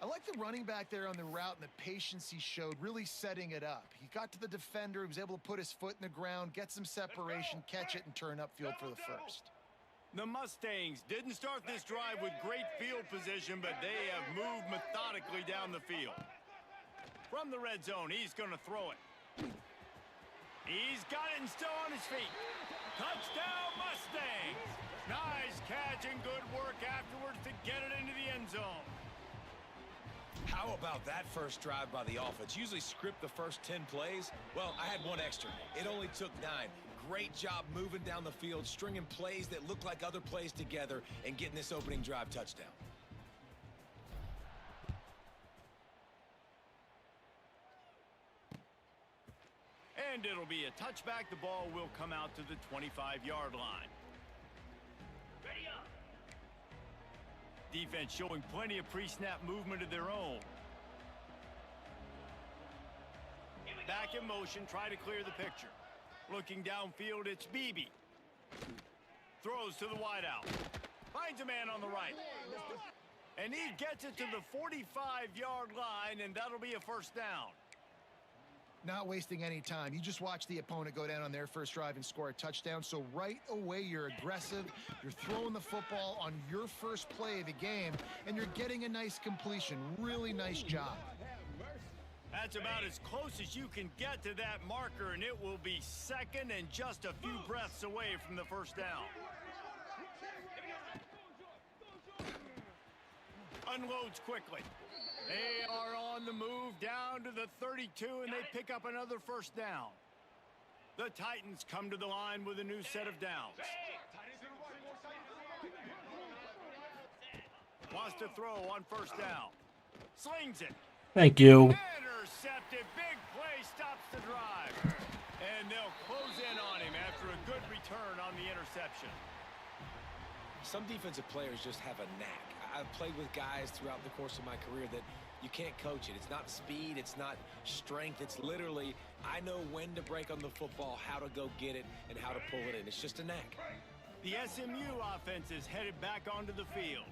Speaker 3: I like the running back there on the route and the patience he showed, really setting it up. He got to the defender, he was able to put his foot in the ground, get some separation, catch it, and turn upfield for the first.
Speaker 1: The Mustangs didn't start this drive with great field position, but they have moved methodically down the field. From the red zone, he's going to throw it. He's got it and still on his feet. Touchdown, Mustangs! Nice catch and good work afterwards to get it into the end zone.
Speaker 2: How about that first drive by the offense? Usually script the first 10 plays. Well, I had one extra. It only took 9. Great job moving down the field, stringing plays that look like other plays together, and getting this opening drive touchdown.
Speaker 1: And it'll be a touchback. The ball will come out to the 25-yard line.
Speaker 6: Ready up.
Speaker 1: Defense showing plenty of pre-snap movement of their own. Back in motion, try to clear the picture. Looking downfield, it's Beebe. Throws to the wideout. Finds a man on the right. And he gets it to the 45-yard line, and that'll be a first down.
Speaker 3: Not wasting any time. You just watch the opponent go down on their first drive and score a touchdown. So right away, you're aggressive. You're throwing the football on your first play of the game, and you're getting a nice completion. Really nice job.
Speaker 1: That's about as close as you can get to that marker, and it will be second and just a few breaths away from the first down. Unloads quickly. They are on the move down to the 32, and they pick up another first down. The Titans come to the line with a new set of downs. Wants to throw on first down. Slings it.
Speaker 4: Thank you.
Speaker 1: Intercepted. Big play stops the drive. And they'll close in on him after a good return on the interception.
Speaker 2: Some defensive players just have a knack. I've played with guys throughout the course of my career that you can't coach it. It's not speed, it's not strength. It's literally, I know when to break on the football, how to go get it, and how to pull it in. It's just a knack.
Speaker 1: The SMU offense is headed back onto the field.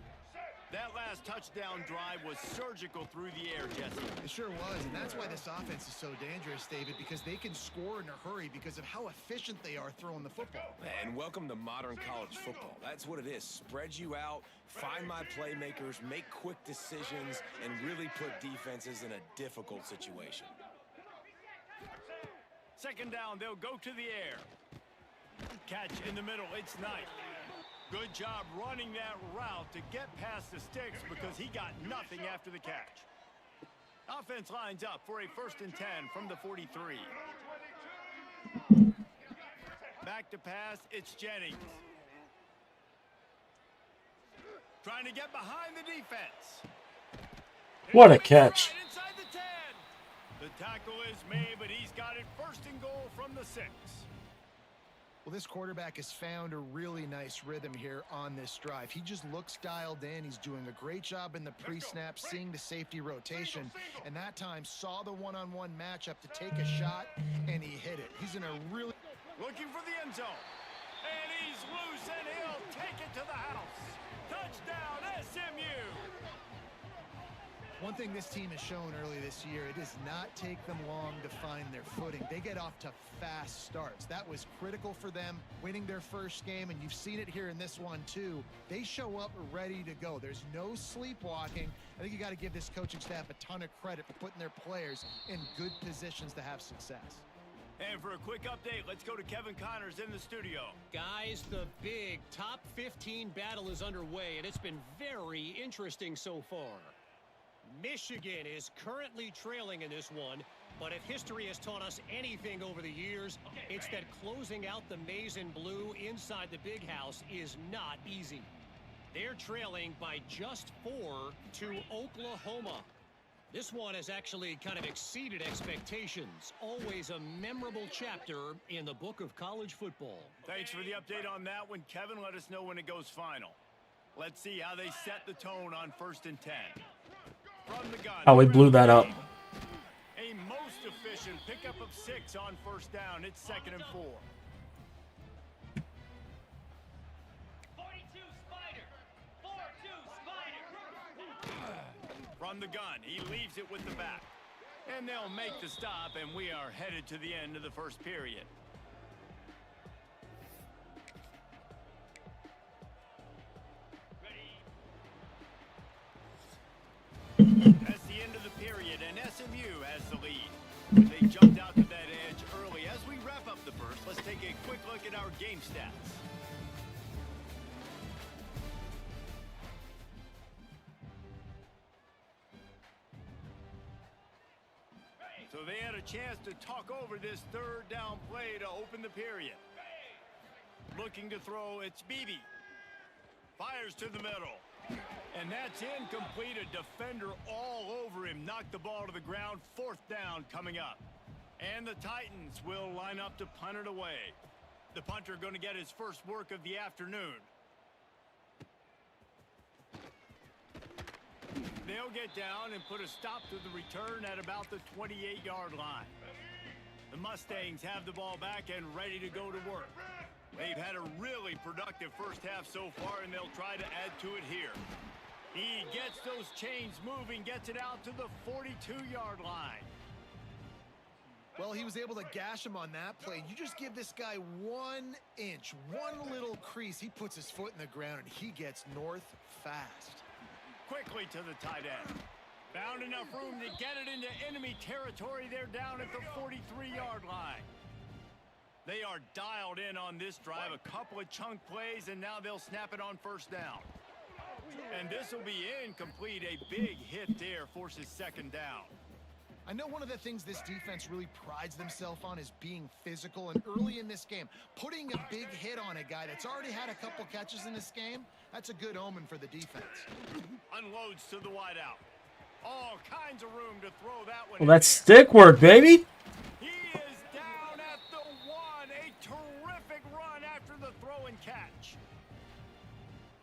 Speaker 1: That last touchdown drive was surgical through the air, Jesse.
Speaker 3: It sure was, and that's why this offense is so dangerous, David, because they can score in a hurry because of how efficient they are throwing the football.
Speaker 2: And welcome to modern college football. That's what it is. Spread you out, find my playmakers, make quick decisions, and really put defenses in a difficult situation.
Speaker 1: Second down, they'll go to the air. Catch in the middle, it's Knight. Good job running that route to get past the sticks because he got nothing after the catch. Offense lines up for a 1st and 10 from the 43. Back to pass, it's Jennings. Trying to get behind the defense.
Speaker 4: What a catch.
Speaker 1: Right inside the 10. The tackle is made, but he's got it 1st and goal from the 6.
Speaker 3: Well, this quarterback has found a really nice rhythm here on this drive. He just looks dialed in. He's doing a great job in the pre-snap, seeing the safety rotation, and that time saw the one-on-one matchup to take a shot, and he hit it. He's in a really...
Speaker 1: Looking for the end zone. And he's loose, and he'll take it to the house. Touchdown, SMU!
Speaker 3: One thing this team has shown early this year, it does not take them long to find their footing. They get off to fast starts. That was critical for them winning their first game, and you've seen it here in this one too. They show up ready to go. There's no sleepwalking. I think you got to give this coaching staff a ton of credit for putting their players in good positions to have success.
Speaker 1: And for a quick update, let's go to Kevin Connors in the studio.
Speaker 5: Guys, the big top 15 battle is underway, and it's been very interesting so far. Michigan is currently trailing in this one, but if history has taught us anything over the years, it's that closing out the maize and blue inside the big house is not easy. They're trailing by just 4 to Oklahoma. This one has actually kind of exceeded expectations. Always a memorable chapter in the book of college football.
Speaker 1: Thanks for the update on that one, Kevin. Let us know when it goes final. Let's see how they set the tone on 1st and 10. From the gun.
Speaker 4: Oh, we blew that up.
Speaker 1: A most efficient pickup of 6 on 1st down. It's 2nd and 4.
Speaker 6: 42 Spider. 4-2 Spider.
Speaker 1: From the gun, he leaves it with the back. And they'll make the stop, and we are headed to the end of the first period. That's the end of the period, and SMU has the lead. They jumped out to that edge early. As we wrap up the first, let's take a quick look at our game stats. So they had a chance to talk over this 3rd down play to open the period. Looking to throw, it's Beebe. Fires to the middle. And that's incomplete. A defender all over him. Knocked the ball to the ground. 4th down coming up. And the Titans will line up to punt it away. The punter going to get his first work of the afternoon. They'll get down and put a stop to the return at about the 28-yard line. The Mustangs have the ball back and ready to go to work. They've had a really productive first half so far, and they'll try to add to it here. He gets those chains moving, gets it out to the 42-yard line.
Speaker 3: Well, he was able to gash him on that play. You just give this guy 1 inch, one little crease. He puts his foot in the ground, and he gets north fast.
Speaker 1: Quickly to the tight end. Found enough room to get it into enemy territory. They're down at the 43-yard line. They are dialed in on this drive. A couple of chunk plays, and now they'll snap it on 1st down. And this will be incomplete. A big hit there forces 2nd down.
Speaker 3: I know one of the things this defense really prides themselves on is being physical, and early in this game, putting a big hit on a guy that's already had a couple catches in this game, that's a good omen for the defense.
Speaker 1: Unloads to the wideout. All kinds of room to throw that one.
Speaker 4: Well, that's stick work, baby.
Speaker 1: He is down at the 1. A terrific run after the throw and catch.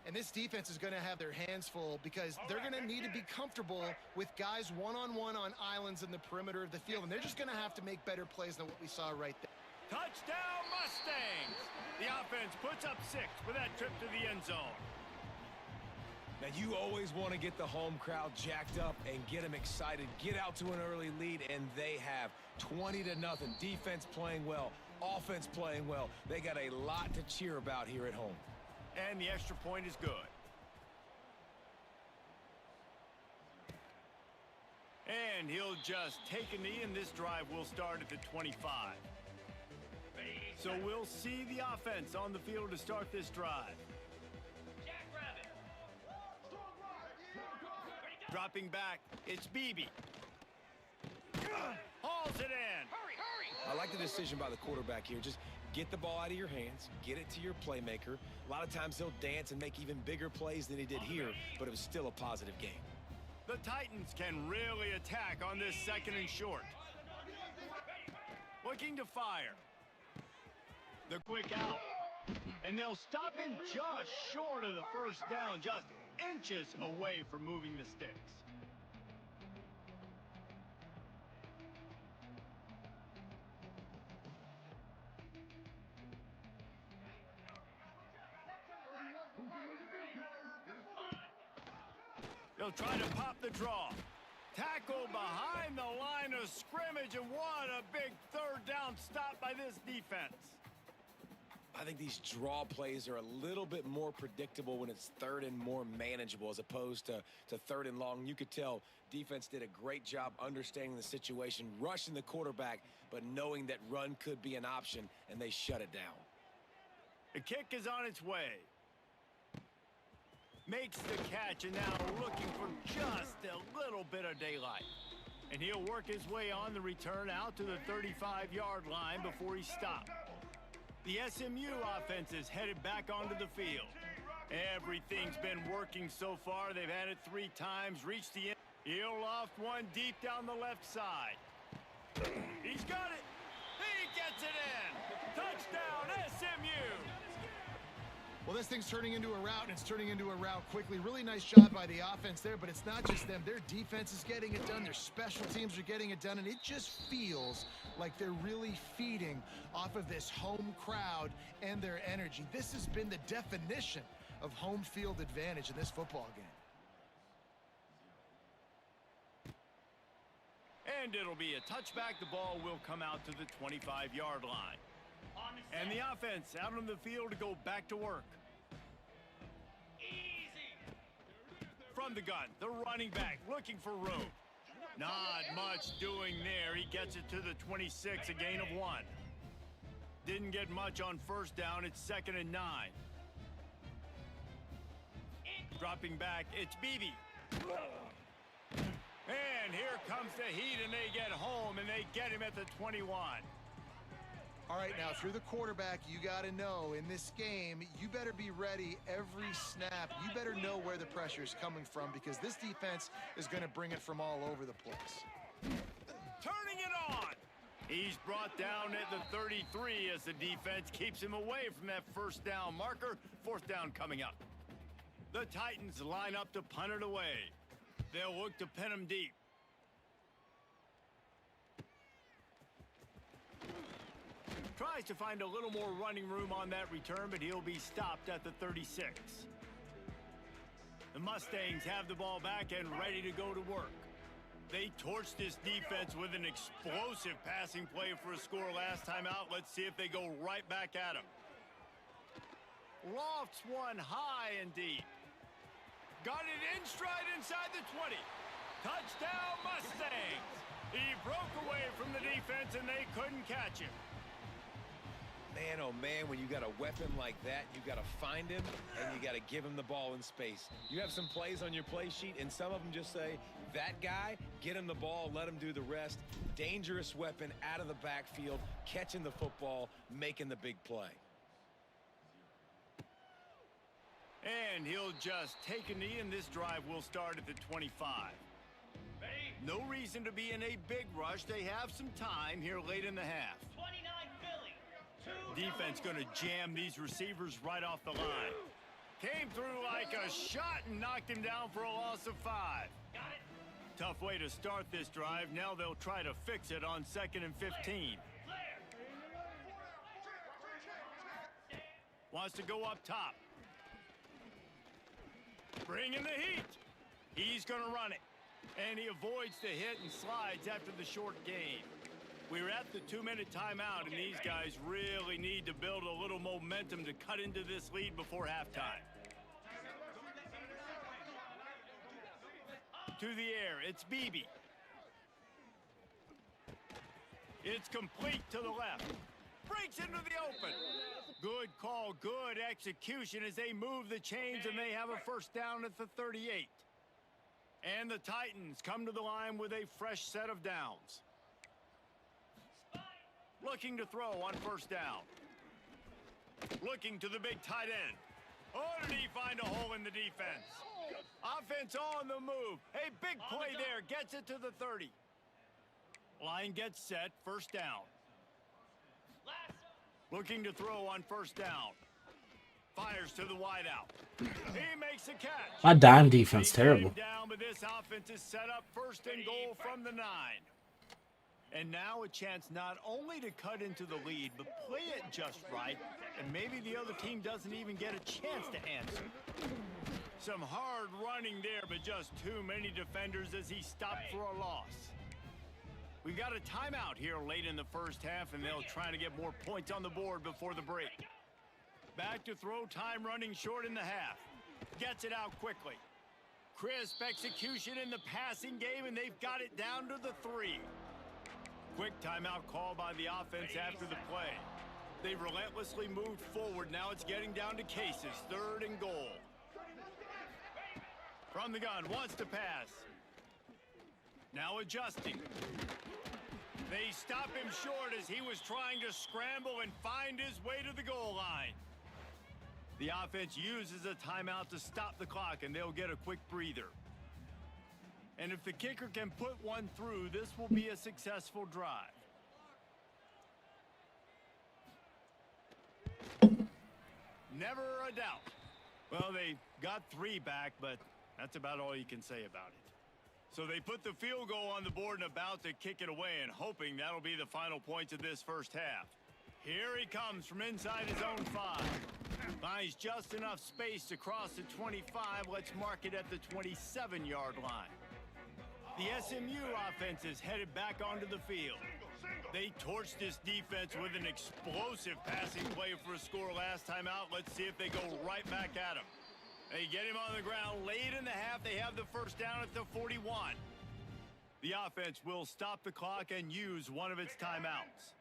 Speaker 3: And this defense is going to have their hands full because they're going to need to be comfortable with guys one-on-one on islands in the perimeter of the field. And they're just going to have to make better plays than what we saw right there.
Speaker 1: Touchdown, Mustangs! The offense puts up 6 for that trip to the end zone.
Speaker 2: Now, you always want to get the home crowd jacked up and get them excited. Get out to an early lead, and they have 20-0. Defense playing well, offense playing well. They got a lot to cheer about here at home.
Speaker 1: And the extra point is good. And he'll just take a knee, and this drive will start at the 25. So we'll see the offense on the field to start this drive.
Speaker 6: Jackrabbit.
Speaker 1: Dropping back, it's Beebe. Hauls it in.
Speaker 6: Hurry, hurry.
Speaker 2: I like the decision by the quarterback here. Just get the ball out of your hands, get it to your playmaker. A lot of times he'll dance and make even bigger plays than he did here, but it was still a positive game.
Speaker 1: The Titans can really attack on this 2nd and short. Looking to fire. The quick out. And they'll stop him just short of the 1st down, just inches away from moving the sticks. They'll try to pop the draw. Tackle behind the line of scrimmage, and what a big third down stop by this defense.
Speaker 2: I think these draw plays are a little bit more predictable when it's third and more manageable as opposed to third and long. You could tell defense did a great job understanding the situation, rushing the quarterback, but knowing that run could be an option, and they shut it down.
Speaker 1: The kick is on its way. Makes the catch, and now looking for just a little bit of daylight. And he'll work his way on the return out to the 35-yard line before he stopped. The SMU offense is headed back onto the field. Everything's been working so far. They've had it 3 times, reached the end. He'll loft one deep down the left side. He's got it. He gets it in. Touchdown, SMU.
Speaker 3: Well, this thing's turning into a route, and it's turning into a route quickly. Really nice job by the offense there, but it's not just them. Their defense is getting it done. Their special teams are getting it done, and it just feels like they're really feeding off of this home crowd and their energy. This has been the definition of home field advantage in this football game.
Speaker 1: And it'll be a touchback. The ball will come out to the 25-yard line. And the offense out on the field to go back to work.
Speaker 6: Easy.
Speaker 1: From the gun, the running back looking for room. Not much doing there. He gets it to the 26, a gain of 1. Didn't get much on first down. It's 2nd and 9. Dropping back, it's Beebe. And here comes the heat, and they get home, and they get him at the 21.
Speaker 3: All right, now, if you're the quarterback, you got to know in this game, you better be ready every snap. You better know where the pressure is coming from because this defense is going to bring it from all over the place.
Speaker 1: Turning it on. He's brought down at the 33 as the defense keeps him away from that first down marker. 4th down coming up. The Titans line up to punt it away. They'll look to pin him deep. Tries to find a little more running room on that return, but he'll be stopped at the 36. The Mustangs have the ball back and ready to go to work. They torched this defense with an explosive passing play for a score last time out. Let's see if they go right back at him. Lofts one high and deep. Got it in stride inside the 20. Touchdown, Mustangs! He broke away from the defense and they couldn't catch him.
Speaker 2: Man, oh man, when you got a weapon like that, you got to find him and you got to give him the ball in space. You have some plays on your play sheet, and some of them just say, that guy, get him the ball, let him do the rest. Dangerous weapon out of the backfield, catching the football, making the big play.
Speaker 1: And he'll just take a knee, and this drive will start at the 25. No reason to be in a big rush. They have some time here late in the half.
Speaker 6: 29 Philly.
Speaker 1: Defense going to jam these receivers right off the line. Came through like a shot and knocked him down for a loss of 5.
Speaker 6: Got it.
Speaker 1: Tough way to start this drive. Now they'll try to fix it on 2nd and 15. Wants to go up top. Bring in the heat. He's going to run it. And he avoids the hit and slides after the short gain. We're at the 2-minute timeout, and these guys really need to build a little momentum to cut into this lead before halftime. To the air, it's Beebe. It's complete to the left. Breaks into the open. Good call, good execution as they move the chains, and they have a first down at the 38. And the Titans come to the line with a fresh set of downs. Looking to throw on first down. Looking to the big tight end. Oh, did he find a hole in the defense? Offense on the move. A big play there. Gets it to the 30. Line gets set. First down. Looking to throw on first down. Fires to the wideout. He makes a catch.
Speaker 4: My dime defense terrible.
Speaker 1: Down, but this offense is set up 1st and goal from the 9. And now a chance not only to cut into the lead, but play it just right, and maybe the other team doesn't even get a chance to answer. Some hard running there, but just too many defenders as he stopped for a loss. We've got a timeout here late in the first half, and they'll try to get more points on the board before the break. Back to throw, time running short in the half. Gets it out quickly. Crisp execution in the passing game, and they've got it down to the 3. Quick timeout call by the offense after the play. They've relentlessly moved forward. Now it's getting down to cases. 3rd and goal. From the gun, wants to pass. Now adjusting. They stop him short as he was trying to scramble and find his way to the goal line. The offense uses a timeout to stop the clock, and they'll get a quick breather. And if the kicker can put one through, this will be a successful drive. Never a doubt. Well, they got 3 back, but that's about all you can say about it. So they put the field goal on the board and about to kick it away, and hoping that'll be the final points of this first half. Here he comes from inside his own 5. Finds just enough space to cross the 25. Let's mark it at the 27-yard line. The SMU offense is headed back onto the field. They torched this defense with an explosive passing play for a score last time out. Let's see if they go right back at him. They get him on the ground late in the half. They have the first down at the 41. The offense will stop the clock and use one of its timeouts.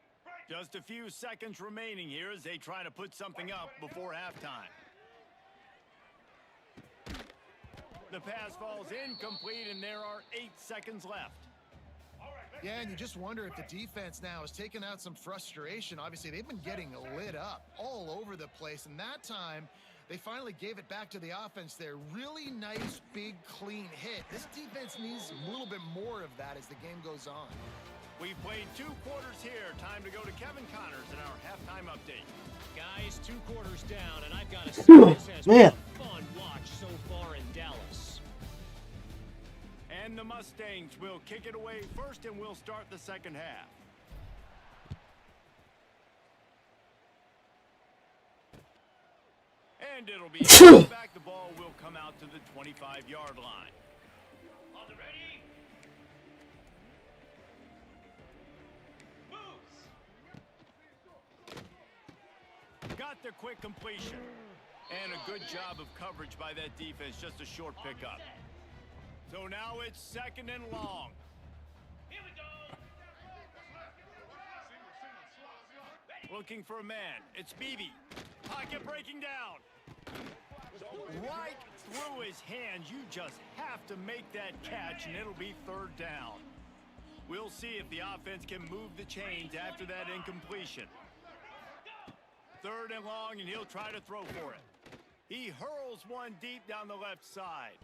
Speaker 1: Just a few seconds remaining here as they try to put something up before halftime. The pass falls incomplete, and there are 8 seconds left.
Speaker 3: Yeah, and you just wonder if the defense now has taken out some frustration. Obviously, they've been getting lit up all over the place, and that time they finally gave it back to the offense there. Really nice, big, clean hit. This defense needs a little bit more of that as the game goes on.
Speaker 1: We've played 2 quarters here. Time to go to Kevin Connors in our halftime update.
Speaker 5: Guys, 2 quarters down, and I've got to say this has been a fun watch so far in Dallas.
Speaker 1: And the Mustangs will kick it away first, and we'll start the second half. And it'll be back. The ball will come out to the 25-yard line.
Speaker 6: On the ready. Moves.
Speaker 1: Got the quick completion. And a good job of coverage by that defense. Just a short pickup. So now it's 2nd and long.
Speaker 6: Here we go.
Speaker 1: Looking for a man. It's Beebe. Pocket breaking down. Right through his hands. You just have to make that catch, and it'll be 3rd down. We'll see if the offense can move the chains after that incompletion. 3rd and long, and he'll try to throw for it. He hurls one deep down the left side.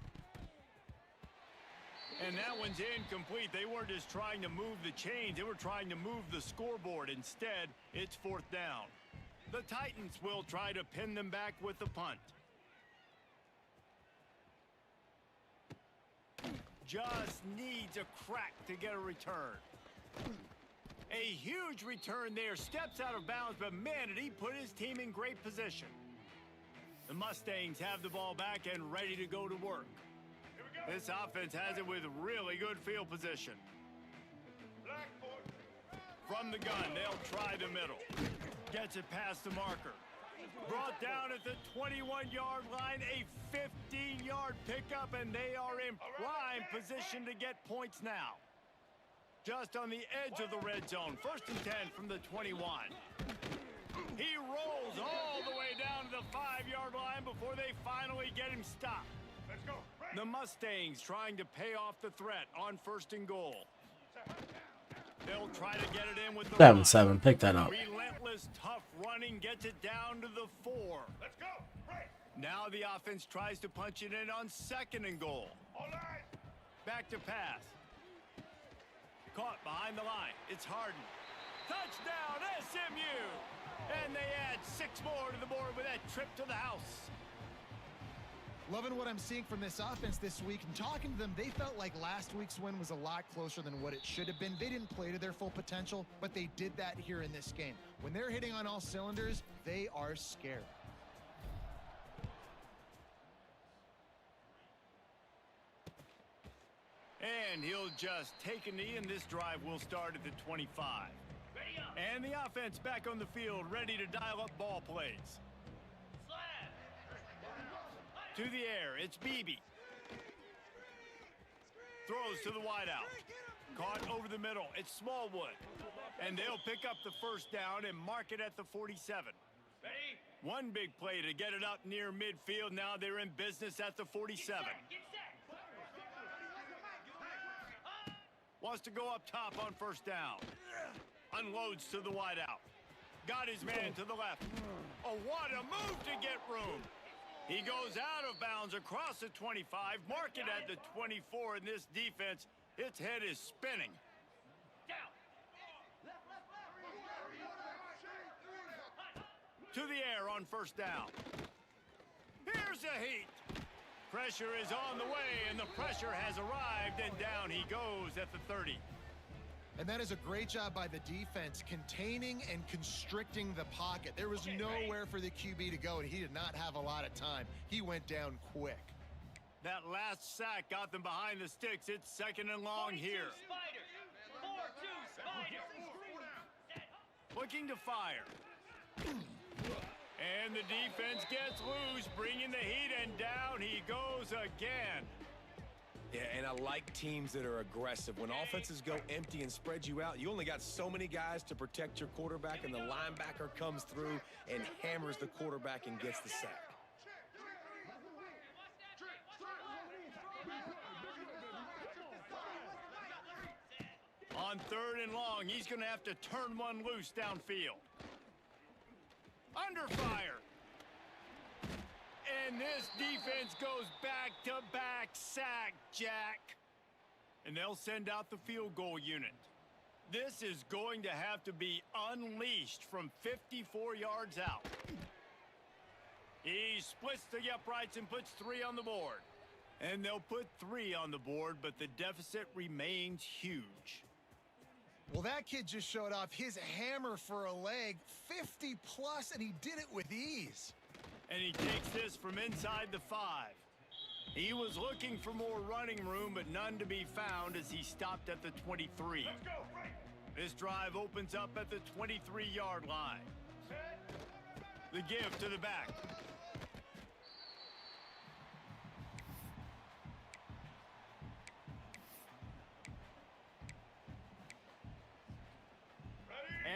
Speaker 1: And that one's incomplete. They weren't just trying to move the chains. They were trying to move the scoreboard. Instead, it's 4th down. The Titans will try to pin them back with the punt. Just needs a crack to get a return. A huge return there. Steps out of bounds, but man, did he put his team in great position. The Mustangs have the ball back and ready to go to work. This offense has it with really good field position. From the gun, they'll try the middle. Gets it past the marker. Brought down at the 21-yard line, a 15-yard pickup, and they are in prime position to get points now. Just on the edge of the red zone. 1st and 10 from the 21. He rolls all the way down to the 5-yard line before they finally get him stopped. Let's go. The Mustangs trying to pay off the threat on 1st and goal. They'll try to get it in with the
Speaker 4: 7-7. Pick that up.
Speaker 1: Relentless, tough running gets it down to the 4. Let's go. Right. Now the offense tries to punch it in on 2nd and goal. All right. Back to pass. Caught behind the line. It's Harden. Touchdown, SMU. And they add 6 more to the board with that trip to the house.
Speaker 3: Loving what I'm seeing from this offense this week. And talking to them, they felt like last week's win was a lot closer than what it should have been. They didn't play to their full potential, but they did that here in this game. When they're hitting on all cylinders, they are scared.
Speaker 1: And he'll just take a knee, and this drive will start at the 25.
Speaker 6: Ready up.
Speaker 1: And the offense back on the field, ready to dial up ball plays.
Speaker 6: Slab.
Speaker 1: To the air, it's Beebe. Throws to the wideout. Caught over the middle, it's Smallwood. And they'll pick up the first down and mark it at the 47.
Speaker 6: Ready.
Speaker 1: One big play to get it up near midfield. Now they're in business at the 47.
Speaker 6: Get set.
Speaker 1: Wants to go up top on first down. Unloads to the wideout. Got his man to the left. Oh, what a move to get room. He goes out of bounds across the 25, mark it at the 24, and this defense, its head is spinning.
Speaker 6: Down.
Speaker 1: To the air on first down. Here's the heat. Pressure is on the way, and the pressure has arrived, and down he goes at the 30.
Speaker 3: And that is a great job by the defense, containing and constricting the pocket. There was nowhere for the QB to go, and he did not have a lot of time. He went down quick.
Speaker 1: That last sack got them behind the sticks. It's second and long
Speaker 6: 42
Speaker 1: here.
Speaker 6: Spider. 4-2 Spider.
Speaker 1: Looking to fire. And the defense gets loose, bringing the heat, and down he goes again.
Speaker 2: Yeah, and I like teams that are aggressive. When offenses go empty and spread you out, you only got so many guys to protect your quarterback, and the linebacker comes through and hammers the quarterback and gets the sack.
Speaker 1: On third and long, he's going to have to turn one loose downfield. Under fire. And this defense goes back-to-back sack, Jack. And they'll send out the field goal unit. This is going to have to be unleashed from 54 yards out. He splits the uprights and puts 3 on the board. And they'll put 3 on the board, but the deficit remains huge.
Speaker 3: Well, that kid just showed off his hammer for a leg, 50 plus, and he did it with ease.
Speaker 1: And he takes this from inside the 5. He was looking for more running room, but none to be found as he stopped at the 23.
Speaker 6: Let's go. Right.
Speaker 1: This drive opens up at the 23-yard line. The give to the back.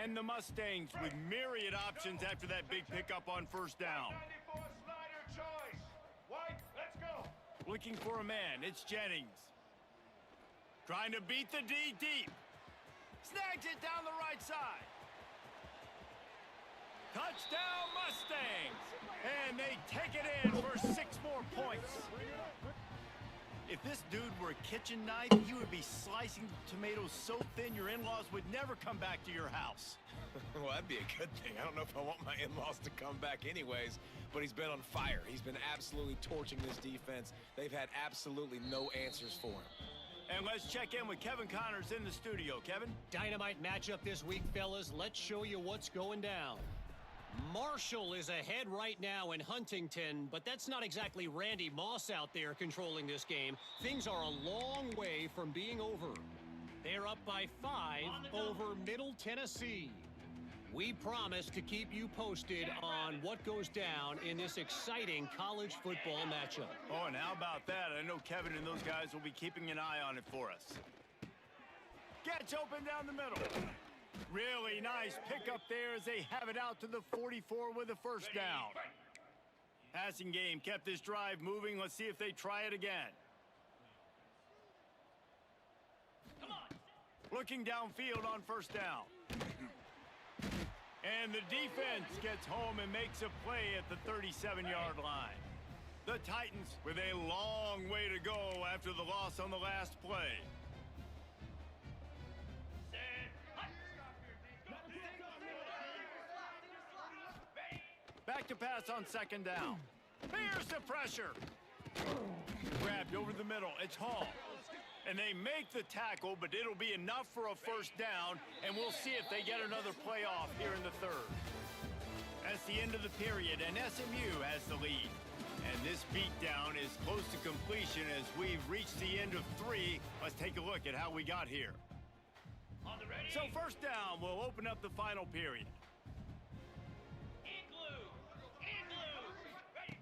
Speaker 1: And the Mustangs with myriad options after that big pickup on first down.
Speaker 6: 94 Slider choice. White, let's go.
Speaker 1: Looking for a man, it's Jennings. Trying to beat the D deep. Snags it down the right side. Touchdown Mustangs! And they take it in for 6 more points. If this dude were a kitchen knife, he would be slicing tomatoes so thin your in-laws would never come back to your house.
Speaker 2: Well, that'd be a good thing. I don't know if I want my in-laws to come back anyways, but he's been on fire. He's been absolutely torching this defense. They've had absolutely no answers for him.
Speaker 1: And let's check in with Kevin Connors in the studio. Kevin?
Speaker 5: Dynamite matchup this week, fellas. Let's show you what's going down. Marshall is ahead right now in Huntington, but that's not exactly Randy Moss out there controlling this game. Things are a long way from being over. They're up by 5 over Middle Tennessee. We promise to keep you posted on what goes down in this exciting college football matchup.
Speaker 1: Oh, and how about that? I know Kevin and those guys will be keeping an eye on it for us. Gets open down the middle. Really nice pickup there as they have it out to the 44 with a first down. Passing game kept this drive moving. Let's see if they try it again.
Speaker 6: Come on.
Speaker 1: Looking downfield on first down. And the defense gets home and makes a play at the 37-yard line. The Titans with a long way to go after the loss on the last play. Back to pass on second down. Here's the pressure. Grabbed over the middle. It's Hall. And they make the tackle, but it'll be enough for a first down, and we'll see if they get another playoff here in the third. That's the end of the period, and SMU has the lead. And this beatdown is close to completion as we've reached the end of 3. Let's take a look at how we got here. So first down, we'll open up the final period.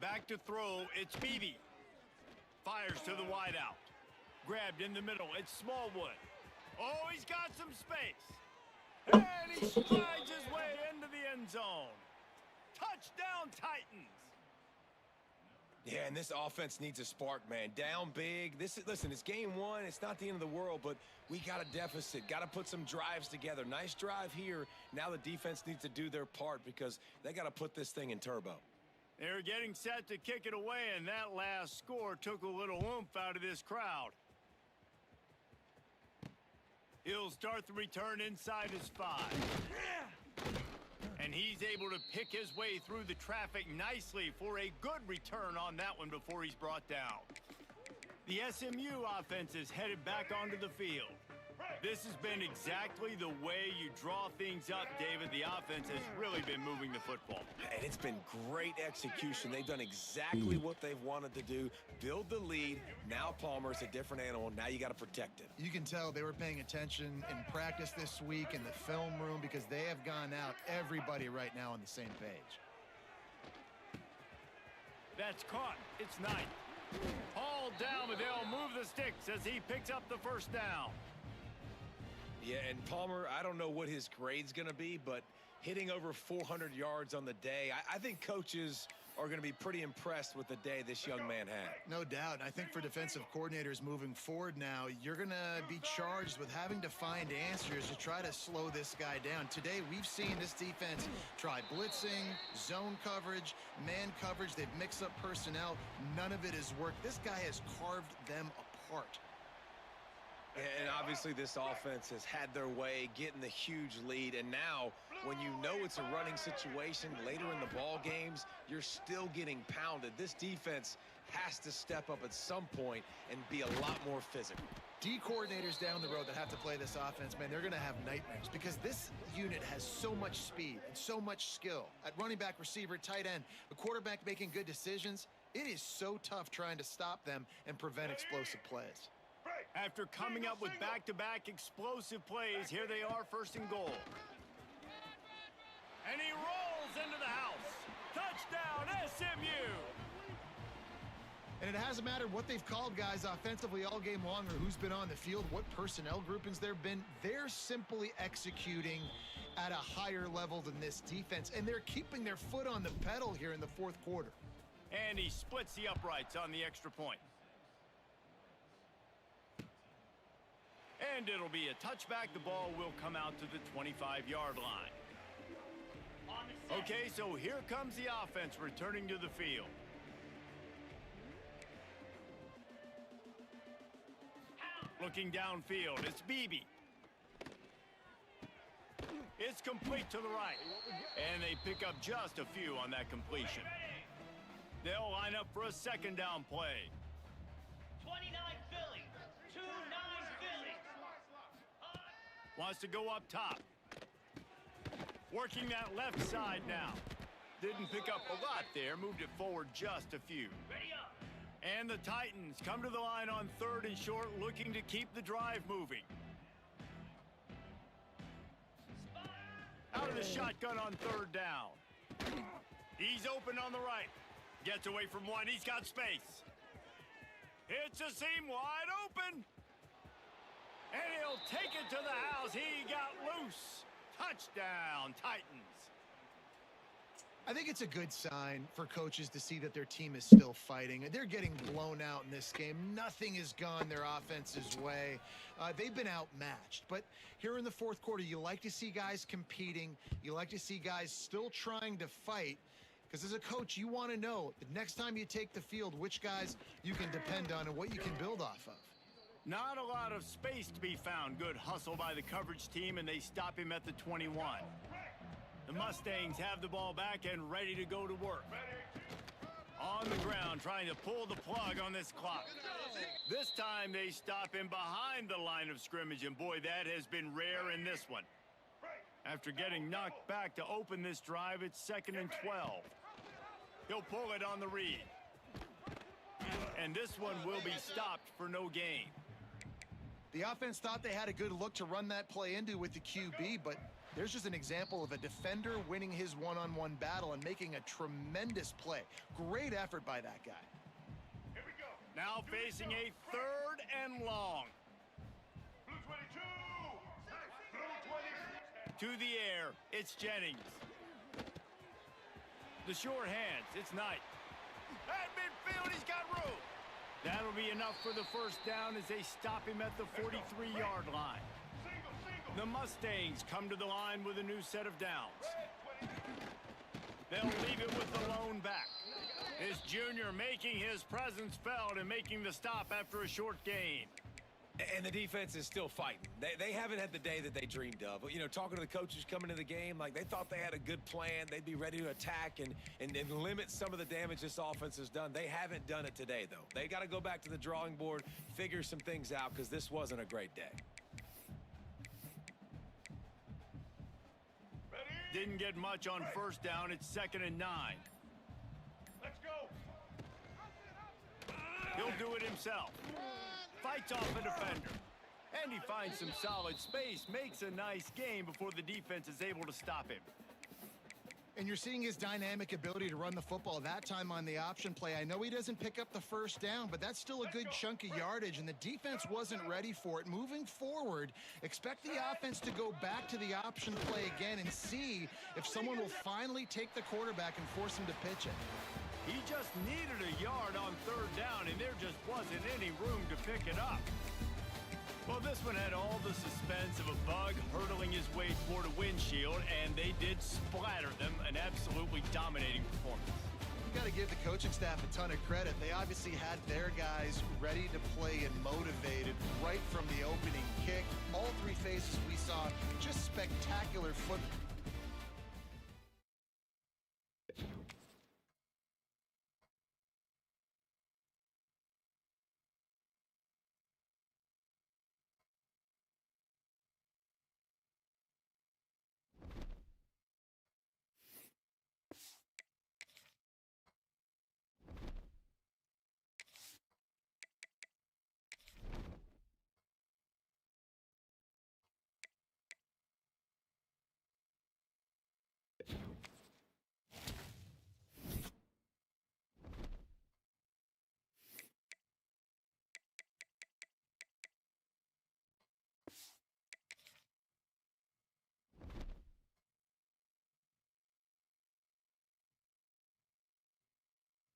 Speaker 1: Back to throw, it's Beebe. Fires to the wideout. Grabbed in the middle, it's Smallwood. Oh, he's got some space. And he strides his way into the end zone. Touchdown, Titans.
Speaker 2: Yeah, and this offense needs a spark, man. Down big. Listen, it's game 1. It's not the end of the world, but we got a deficit. Got to put some drives together. Nice drive here. Now the defense needs to do their part because they got to put this thing in turbo.
Speaker 1: They're getting set to kick it away, and that last score took a little oomph out of this crowd. He'll start the return inside his 5. And he's able to pick his way through the traffic nicely for a good return on that one before he's brought down. The SMU offense is headed back onto the field. This has been exactly the way you draw things up, David. The offense has really been moving the football.
Speaker 2: And it's been great execution. They've done exactly what they've wanted to do. Build the lead. Now Palmer's a different animal. Now you got to protect it.
Speaker 3: You can tell they were paying attention in practice this week in the film room because they have gone out, everybody right now on the same page.
Speaker 1: That's caught. It's Knight. Hauled down, but they'll move the sticks as he picks up the first down.
Speaker 2: Yeah, and Palmer, I don't know what his grade's going to be, but hitting over 400 yards on the day, I think coaches are going to be pretty impressed with the day this young man had.
Speaker 3: No doubt. I think for defensive coordinators moving forward now, you're going to be charged with having to find answers to try to slow this guy down. Today, we've seen this defense try blitzing, zone coverage, man coverage. They've mixed up personnel. None of it has worked. This guy has carved them apart.
Speaker 2: And obviously this offense has had their way, getting the huge lead. And now, when you know it's a running situation later in the ball games, you're still getting pounded. This defense has to step up at some point and be a lot more physical.
Speaker 3: D coordinators down the road that have to play this offense, man, they're going to have nightmares because this unit has so much speed and so much skill. At running back, receiver, tight end, the quarterback making good decisions, it is so tough trying to stop them and prevent explosive plays.
Speaker 1: After coming up with back-to-back explosive plays, here they are, first and goal. And he rolls into the house. Touchdown, SMU!
Speaker 3: And it hasn't mattered what they've called guys offensively all game long or who's been on the field, what personnel groupings there have been. They're simply executing at a higher level than this defense, and they're keeping their foot on the pedal here in the fourth quarter.
Speaker 1: And he splits the uprights on the extra point. And it'll be a touchback. The ball will come out to the 25-yard line. Okay, so here comes the offense returning to the field. Looking downfield, it's Beebe. It's complete to the right. And they pick up just a few on that completion. They'll line up for a second down play.
Speaker 7: 29 Philly. 2-9 Philly.
Speaker 1: Wants to go up top. Working that left side now. Didn't pick up a lot there. Moved it forward just a few.
Speaker 7: Ready up.
Speaker 1: And the Titans come to the line on 3rd and short, looking to keep the drive moving. Out of the shotgun on 3rd down. He's open on the right. Gets away from one. He's got space. Hits a seam wide open. And he'll take it to the house. He got loose. Touchdown, Titans.
Speaker 3: I think it's a good sign for coaches to see that their team is still fighting. They're getting blown out in this game. Nothing has gone their offense's way. They've been outmatched. But here in the fourth quarter, you like to see guys competing. You like to see guys still trying to fight. Because as a coach, you want to know the next time you take the field, which guys you can depend on and what you can build off of.
Speaker 1: Not a lot of space to be found. Good hustle by the coverage team, and they stop him at the 21. The Mustangs have the ball back and ready to go to work. On the ground, trying to pull the plug on this clock. This time they stop him behind the line of scrimmage, and boy, that has been rare in this one. After getting knocked back to open this drive, it's 2nd and 12. He'll pull it on the read. And this one will be stopped for no gain.
Speaker 3: The offense thought they had a good look to run that play into with the QB, but there's just an example of a defender winning his one-on-one battle and making a tremendous play. Great effort by that guy.
Speaker 6: Here we go.
Speaker 1: Now facing a 3rd and long.
Speaker 6: Blue 22. Blue 20.
Speaker 1: To the air, it's Jennings. The short hands, it's Knight. At midfield, he's got room. That'll be enough for the first down as they stop him at the 43-yard line. The Mustangs come to the line with a new set of downs. They'll leave it with the lone back. This junior making his presence felt and making the stop after a short gain.
Speaker 2: And the defense is still fighting. They haven't had the day that they dreamed of. You know, talking to the coaches coming into the game, like they thought they had a good plan. They'd be ready to attack and limit some of the damage this offense has done. They haven't done it today, though. They got to go back to the drawing board, figure some things out, because this wasn't a great day.
Speaker 1: Didn't get much on first down. It's 2nd and 9.
Speaker 6: Let's go.
Speaker 1: He'll do it himself. Fights off a defender. And he finds some solid space. Makes a nice game before the defense is able to stop him.
Speaker 3: And you're seeing his dynamic ability to run the football, that time on the option play. I know he doesn't pick up the first down, but that's still a good chunk of yardage, and the defense wasn't ready for it. Moving forward, expect the offense to go back to the option play again and see if someone will finally take the quarterback and force him to pitch it.
Speaker 1: He just needed a yard on 3rd down, and there just wasn't any room to pick it up. Well, this one had all the suspense of a bug hurtling his way toward a windshield, and they did splatter them. An absolutely dominating performance.
Speaker 3: You got to give the coaching staff a ton of credit. They obviously had their guys ready to play and motivated right from the opening kick. All 3 phases we saw, just spectacular football.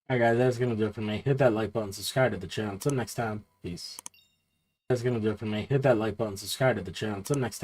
Speaker 4: Alright guys, that's gonna do it for me. Hit that like button, subscribe to the channel. Until next time, peace. That's gonna do it for me. Hit that like button, subscribe to the channel. Until next time.